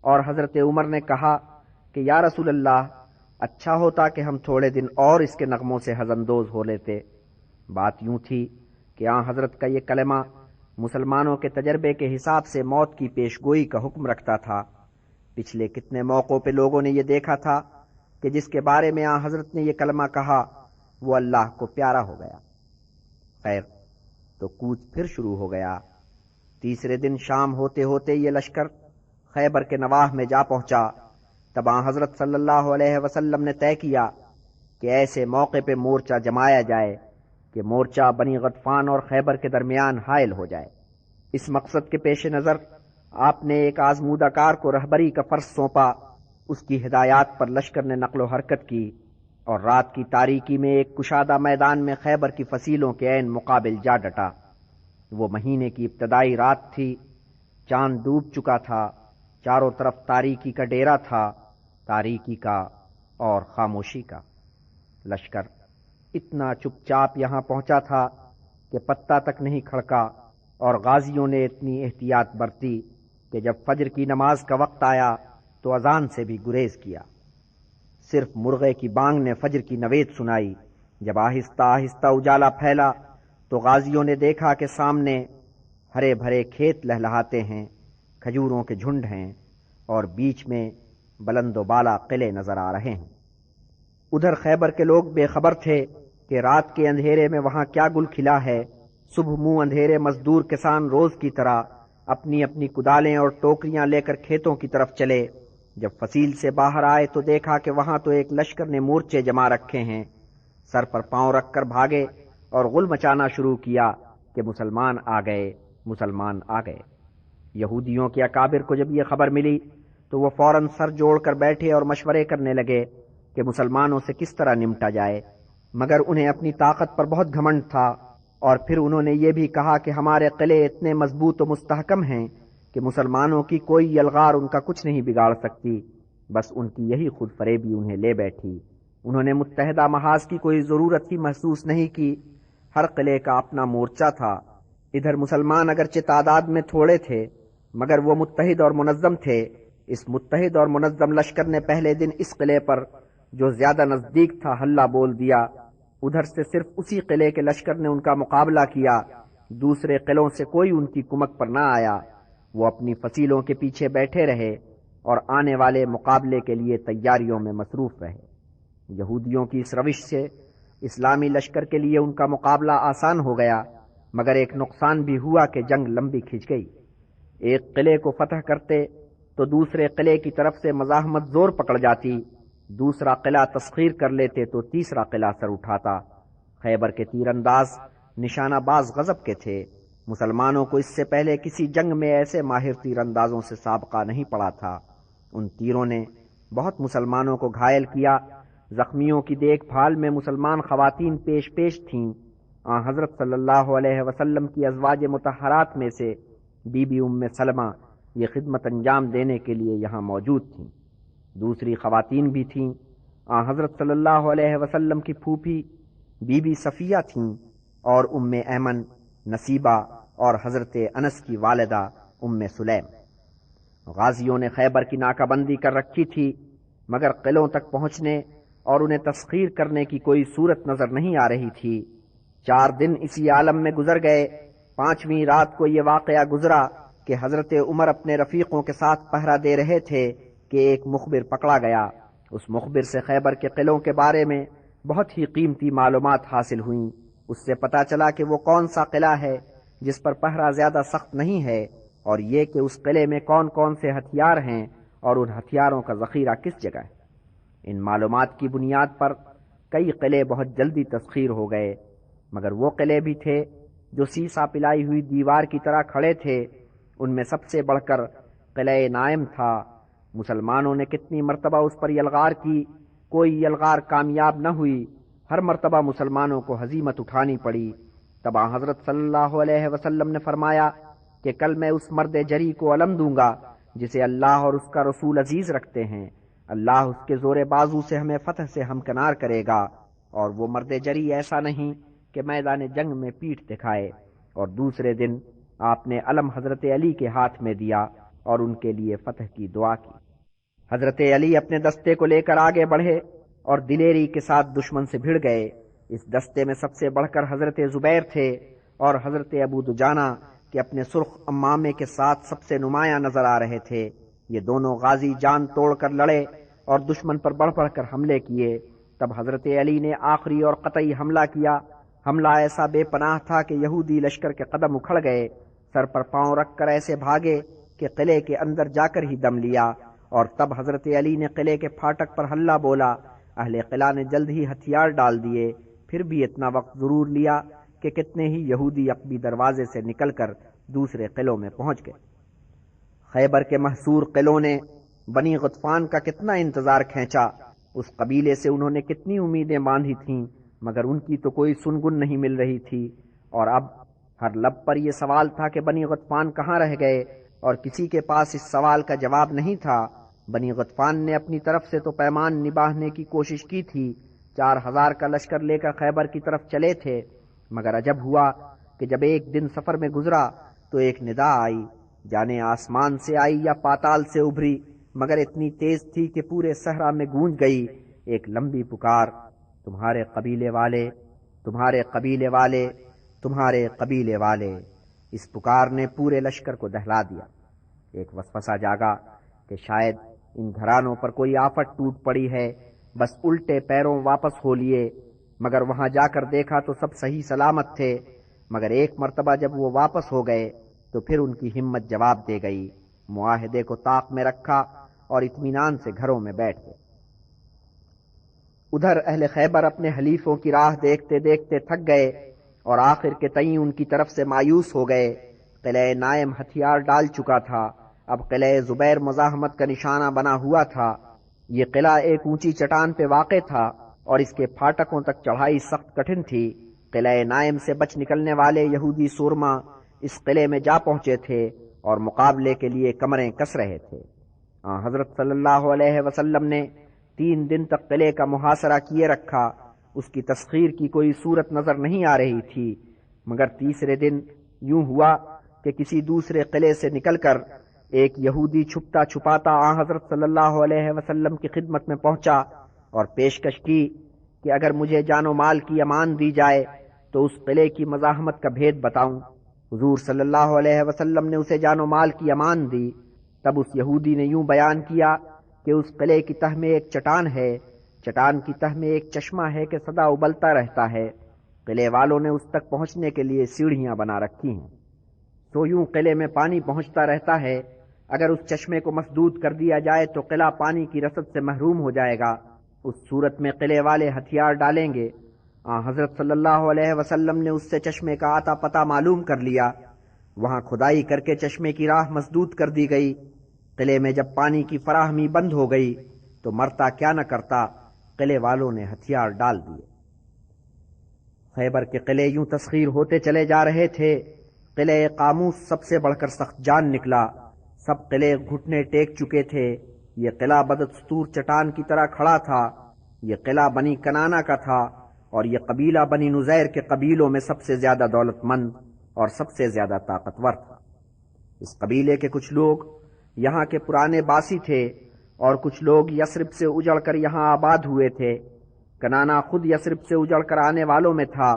اور حضرت عمر نے کہا کہ یا رسول اللہ، اچھا ہوتا کہ ہم تھوڑے دن اور اس کے نغموں سے ہزندوز ہو لیتے۔ بات یوں تھی کہ حضرت کا یہ کلمہ مسلمانوں کے تجربے کے حساب سے موت کی پیشگوئی کا حکم رکھتا تھا۔ پچھلے کتنے موقعوں پہ لوگوں نے یہ دیکھا تھا کہ جس کے بارے میں حضرت نے یہ کلمہ کہا وہ اللہ کو پیارا ہو گیا۔ خیر، تو کوچ پھر شروع ہو گیا۔ تیسرے دن شام ہوتے ہوتے یہ لشکر خیبر کے نواح میں جا پہنچا۔ تب حضرت صلی اللہ علیہ وسلم نے طے کیا کہ ایسے موقع پہ مورچہ جمایا جائے کہ مورچہ بنی غطفان اور خیبر کے درمیان حائل ہو جائے۔ اس مقصد کے پیش نظر آپ نے ایک آزمودہ کار کو رہبری کا فرض سونپا۔ اس کی ہدایات پر لشکر نے نقل و حرکت کی اور رات کی تاریکی میں ایک کشادہ میدان میں خیبر کی فصیلوں کے عین مقابل جا ڈٹا۔ وہ مہینے کی ابتدائی رات تھی، چاند ڈوب چکا تھا، چاروں طرف تاریکی کا ڈیرا تھا تاریکی کا اور خاموشی کا۔ لشکر اتنا چپ چاپ یہاں پہنچا تھا کہ پتہ تک نہیں کھڑکا، اور غازیوں نے اتنی احتیاط برتی کہ جب فجر کی نماز کا وقت آیا تو اذان سے بھی گریز کیا۔ صرف مرغے کی بانگ نے فجر کی نوید سنائی۔ جب آہستہ آہستہ اجالا پھیلا تو غازیوں نے دیکھا کہ سامنے ہرے بھرے کھیت لہلہاتے ہیں، کھجوروں کے جھنڈ ہیں، اور بیچ میں بلند و بالا قلعے نظر آ رہے ہیں۔ ادھر خیبر کے لوگ بے خبر تھے کہ رات کے اندھیرے میں وہاں کیا گل کھلا ہے۔ صبح منہ اندھیرے مزدور کسان روز کی طرح اپنی اپنی کدالیں اور ٹوکریاں لے کر کھیتوں کی طرف چلے۔ جب فصیل سے باہر آئے تو دیکھا کہ وہاں تو ایک لشکر نے مورچے جما رکھے ہیں۔ سر پر پاؤں رکھ کر بھاگے اور غل مچانا شروع کیا کہ مسلمان آ گئے، مسلمان آ گئے۔ یہودیوں کے اکابر کو جب یہ خبر ملی تو وہ فوراً سر جوڑ کر بیٹھے اور مشورے کرنے لگے کہ مسلمانوں سے کس طرح نمٹا جائے، مگر انہیں اپنی طاقت پر بہت گھمنڈ تھا، اور پھر انہوں نے یہ بھی کہا کہ ہمارے قلعے اتنے مضبوط و مستحکم ہیں کہ مسلمانوں کی کوئی یلغار ان کا کچھ نہیں بگاڑ سکتی۔ بس ان کی یہی خود فریبی انہیں لے بیٹھی۔ انہوں نے متحدہ محاذ کی کوئی ضرورت ہی محسوس نہیں کی۔ ہر قلعے کا اپنا مورچہ تھا۔ ادھر مسلمان اگرچہ تعداد میں تھوڑے تھے مگر وہ متحد اور منظم تھے۔ اس متحد اور منظم لشکر نے پہلے دن اس قلعے پر جو زیادہ نزدیک تھا حلہ بول دیا۔ ادھر سے صرف اسی قلعے کے لشکر نے ان کا مقابلہ کیا، دوسرے قلعوں سے کوئی ان کی کمک پر نہ آیا۔ وہ اپنی فصیلوں کے پیچھے بیٹھے رہے اور آنے والے مقابلے کے لیے تیاریوں میں مصروف رہے۔ یہودیوں کی اس روش سے اسلامی لشکر کے لیے ان کا مقابلہ آسان ہو گیا، مگر ایک نقصان بھی ہوا کہ جنگ لمبی کھنچ گئی۔ ایک قلعے کو فتح کرتے تو دوسرے قلعے کی طرف سے مزاحمت زور پکڑ جاتی، دوسرا قلعہ تسخیر کر لیتے تو تیسرا قلعہ سر اٹھاتا۔ خیبر کے تیر انداز نشانہ باز غضب کے تھے۔ مسلمانوں کو اس سے پہلے کسی جنگ میں ایسے ماہر تیر اندازوں سے سابقہ نہیں پڑا تھا۔ ان تیروں نے بہت مسلمانوں کو گھائل کیا۔ زخمیوں کی دیکھ بھال میں مسلمان خواتین پیش تھیں۔ حضرت صلی اللہ علیہ وسلم کی ازواج مطہرات میں سے بی بی ام سلمہ یہ خدمت انجام دینے کے لیے یہاں موجود تھیں۔ دوسری خواتین بھی تھیں۔ حضرت صلی اللہ علیہ وسلم کی پھوپھی بی بی صفیہ تھیں، اور ام ایمن، نصیبہ اور حضرت انس کی والدہ ام سلیم۔ غازیوں نے خیبر کی ناکہ بندی کر رکھی تھی، مگر قلعوں تک پہنچنے اور انہیں تسخیر کرنے کی کوئی صورت نظر نہیں آ رہی تھی۔ 4 دن اسی عالم میں گزر گئے۔ 5ویں رات کو یہ واقعہ گزرا کہ حضرت عمر اپنے رفیقوں کے ساتھ پہرہ دے رہے تھے کہ ایک مخبر پکڑا گیا۔ اس مخبر سے خیبر کے قلعوں کے بارے میں بہت ہی قیمتی معلومات حاصل ہوئیں۔ اس سے پتہ چلا کہ وہ کون سا قلعہ ہے جس پر پہرہ زیادہ سخت نہیں ہے، اور یہ کہ اس قلعے میں کون کون سے ہتھیار ہیں اور ان ہتھیاروں کا ذخیرہ کس جگہ ہے۔ ان معلومات کی بنیاد پر کئی قلعے بہت جلدی تسخیر ہو گئے، مگر وہ قلعے بھی تھے جو سیسا پلائی ہوئی دیوار کی طرح کھڑے تھے۔ ان میں سب سے بڑھ کر قلعہ نائم تھا۔ مسلمانوں نے کتنی مرتبہ اس پر یلغار کی، کوئی یلغار کامیاب نہ ہوئی۔ ہر مرتبہ مسلمانوں کو ہزیمت اٹھانی پڑی۔ تب حضرت صلی اللہ علیہ وسلم نے فرمایا کہ کل میں اس مرد جری کو علم دوں گا جسے اللہ اور اس کا رسول عزیز رکھتے ہیں۔ اللہ اس کے زور بازو سے ہمیں فتح سے ہمکنار کرے گا، اور وہ مرد جری ایسا نہیں کہ میدان جنگ میں پیٹھ دکھائے۔ اور دوسرے دن آپ نے علم حضرت علی کے ہاتھ میں دیا اور ان کے لیے فتح کی دعا کی۔ حضرت علی اپنے دستے کو لے کر آگے بڑھے اور دلیری کے ساتھ دشمن سے بھڑ گئے۔ اس دستے میں سب سے بڑھ کر حضرت زبیر تھے، اور حضرت ابو دجانہ کہ اپنے سرخ امامے کے ساتھ سب سے نمایاں نظر آ رہے تھے۔ یہ دونوں غازی جان توڑ کر لڑے اور دشمن پر بڑھ بڑھ کر حملے کیے۔ تب حضرت علی نے آخری اور قطعی حملہ کیا۔ حملہ ایسا بے پناہ تھا کہ یہودی لشکر کے قدم اکھڑ گئے۔ سر پر پاؤں رکھ کر ایسے بھاگے کہ قلعے کے اندر جا کر ہی دم لیا، اور تب حضرت علی نے قلعے کے پھاٹک پر حلہ بولا۔ اہل قلعہ نے جلد ہی ہتھیار ڈال دیے، پھر بھی اتنا وقت ضرور لیا کہ کتنے ہی یہودی عقبی دروازے سے نکل کر دوسرے قلعوں میں پہنچ گئے۔ خیبر کے محصور قلعوں نے بنی غطفان کا کتنا انتظار کھینچا۔ اس قبیلے سے انہوں نے کتنی امیدیں باندھی تھیں، مگر ان کی تو کوئی سنگن نہیں مل رہی تھی۔ اور اب ہر لب پر یہ سوال تھا کہ بنی غطفان کہاں رہ گئے، اور کسی کے پاس اس سوال کا جواب نہیں تھا۔ بنی غطفان نے اپنی طرف سے تو پیمان نباہنے کی کوشش کی تھی، 4000 کا لشکر لے کر خیبر کی طرف چلے تھے، مگر عجب ہوا کہ جب ایک دن سفر میں گزرا تو ایک ندا آئی، جانے آسمان سے آئی یا پاتال سے ابھری، مگر اتنی تیز تھی کہ پورے صحرا میں گونج گئی، ایک لمبی پکار، تمہارے قبیلے والے، تمہارے قبیلے والے، تمہارے قبیلے والے۔ اس پکار نے پورے لشکر کو دہلا دیا۔ ایک وسوسہ جاگا کہ شاید ان گھرانوں پر کوئی آفت ٹوٹ پڑی ہے، بس الٹے پیروں واپس ہو لیے، مگر وہاں جا کر دیکھا تو سب صحیح سلامت تھے، مگر ایک مرتبہ جب وہ واپس ہو گئے تو پھر ان کی ہمت جواب دے گئی، معاہدے کو طاق میں رکھا اور اطمینان سے گھروں میں بیٹھ گئے۔ ادھر اہل خیبر اپنے حلیفوں کی راہ دیکھتے دیکھتے تھک گئے اور آخر کے تئیں ان کی طرف سے مایوس ہو گئے۔ قلعہ نائم ہتھیار ڈال چکا تھا، اب قلعہ زبیر مزاحمت کا نشانہ بنا ہوا تھا۔ یہ قلعہ ایک اونچی چٹان پہ واقع تھا اور اس کے پھاٹکوں تک چڑھائی سخت کٹھن تھی۔ قلعہ نائم سے بچ نکلنے والے یہودی سورما اس قلعے میں جا پہنچے تھے اور مقابلے کے لیے کمریں کس رہے تھے۔ حضرت صلی اللہ علیہ وسلم نے 3 دن تک قلعے کا محاصرہ کیے رکھا۔ اس کی تسخیر کی کوئی صورت نظر نہیں آ رہی تھی، مگر تیسرے دن یوں ہوا کہ کسی دوسرے قلعے سے نکل کر ایک یہودی چھپتا چھپاتا حضرت صلی اللہ علیہ وسلم کی خدمت میں پہنچا اور پیشکش کی کہ اگر مجھے جان و مال کی امان دی جائے تو اس قلعے کی مزاحمت کا بھید بتاؤں۔ حضور صلی اللہ علیہ وسلم نے اسے جان و مال کی امان دی۔ تب اس یہودی نے یوں بیان کیا کہ اس قلعے کی تہ میں ایک چٹان ہے، چٹان کی تہ میں ایک چشمہ ہے کہ سدا ابلتا رہتا ہے، قلعے والوں نے اس تک پہنچنے کے لیے سیڑھیاں بنا رکھی ہیں، تو یوں قلعے میں پانی پہنچتا رہتا ہے۔ اگر اس چشمے کو مسدود کر دیا جائے تو قلعہ پانی کی رسد سے محروم ہو جائے گا، اس صورت میں قلعے والے ہتھیار ڈالیں گے۔ حضرت صلی اللہ علیہ وسلم نے اس سے چشمے کا آتا پتہ معلوم کر لیا، وہاں کھدائی کر کے چشمے کی راہ مسدود کر دی گئی۔ قلعے میں جب پانی کی فراہمی بند ہو گئی تو مرتا کیا نہ کرتا، قلعے والوں نے ہتھیار ڈال دیے۔ خیبر کے قلعے یوں تسخیر ہوتے چلے جا رہے تھے۔ قلعہ قاموس سب سے بڑھ کر سخت جان نکلا، سب قلعے گھٹنے ٹیک چکے تھے۔ یہ قلعہ بدستور چٹان کی طرح کھڑا تھا۔ یہ قلعہ بنی کنانا کا تھا اور یہ قبیلہ بنی نزیر کے قبیلوں میں سب سے زیادہ دولت مند اور سب سے زیادہ طاقتور تھا۔ اس قبیلے کے کچھ لوگ یہاں کے پرانے باسی تھے اور کچھ لوگ یثرب سے اجڑ کر یہاں آباد ہوئے تھے۔ کنانا خود یثرب سے اجڑ کر آنے والوں میں تھا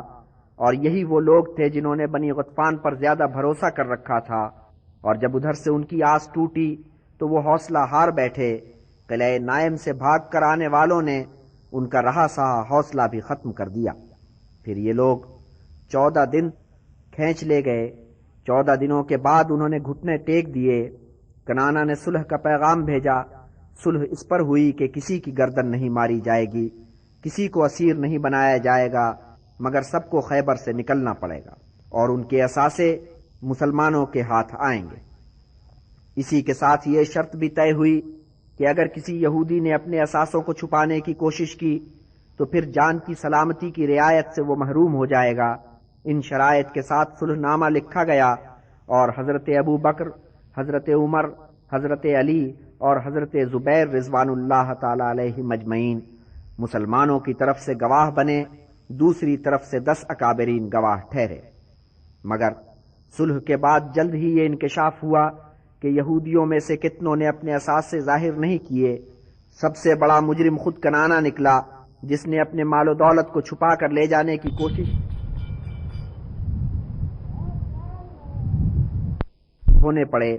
اور یہی وہ لوگ تھے جنہوں نے بنی غطفان پر زیادہ بھروسہ کر رکھا تھا، اور جب ادھر سے ان کی آس ٹوٹی تو وہ حوصلہ ہار بیٹھے۔ قلعہ نائم سے بھاگ کر آنے والوں نے ان کا رہا سہا حوصلہ بھی ختم کر دیا۔ پھر یہ لوگ 14 دن کھینچ لے گئے۔ 14 دنوں کے بعد انہوں نے گھٹنے ٹیک دیے۔ کنانا نے صلح کا پیغام بھیجا۔ صلح اس پر ہوئی کہ کسی کی گردن نہیں ماری جائے گی، کسی کو اسیر نہیں بنایا جائے گا، مگر سب کو خیبر سے نکلنا پڑے گا اور ان کے اثاثے مسلمانوں کے ہاتھ آئیں گے۔ اسی کے ساتھ یہ شرط بھی طے ہوئی کہ اگر کسی یہودی نے اپنے اثاثوں کو چھپانے کی کوشش کی تو پھر جان کی سلامتی کی رعایت سے وہ محروم ہو جائے گا۔ ان شرائط کے ساتھ صلح نامہ لکھا گیا اور حضرت ابو بکر، حضرت عمر، حضرت علی اور حضرت زبیر رضوان اللہ تعالی علیہ مجمعین مسلمانوں کی طرف سے گواہ بنے، دوسری طرف سے 10 اکابرین گواہ ٹھہرے۔ مگر صلح کے بعد جلد ہی یہ انکشاف ہوا کہ یہودیوں میں سے کتنوں نے اپنے اثاثے ظاہر نہیں کیے۔ سب سے بڑا مجرم خود کنانا نکلا، جس نے اپنے مال و دولت کو چھپا کر لے جانے کی کوشش ہونے پڑے،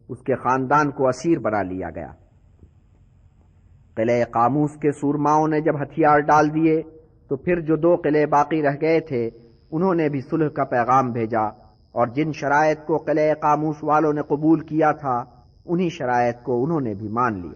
اس کے خاندان کو اسیر بنا لیا گیا۔ قلعہ قاموس کے سورماؤں نے جب ہتھیار ڈال دیے تو پھر جو 2 قلعے باقی رہ گئے تھے انہوں نے بھی صلح کا پیغام بھیجا، اور جن شرائط کو قلعہ قاموس والوں نے قبول کیا تھا انہی شرائط کو انہوں نے بھی مان لیا۔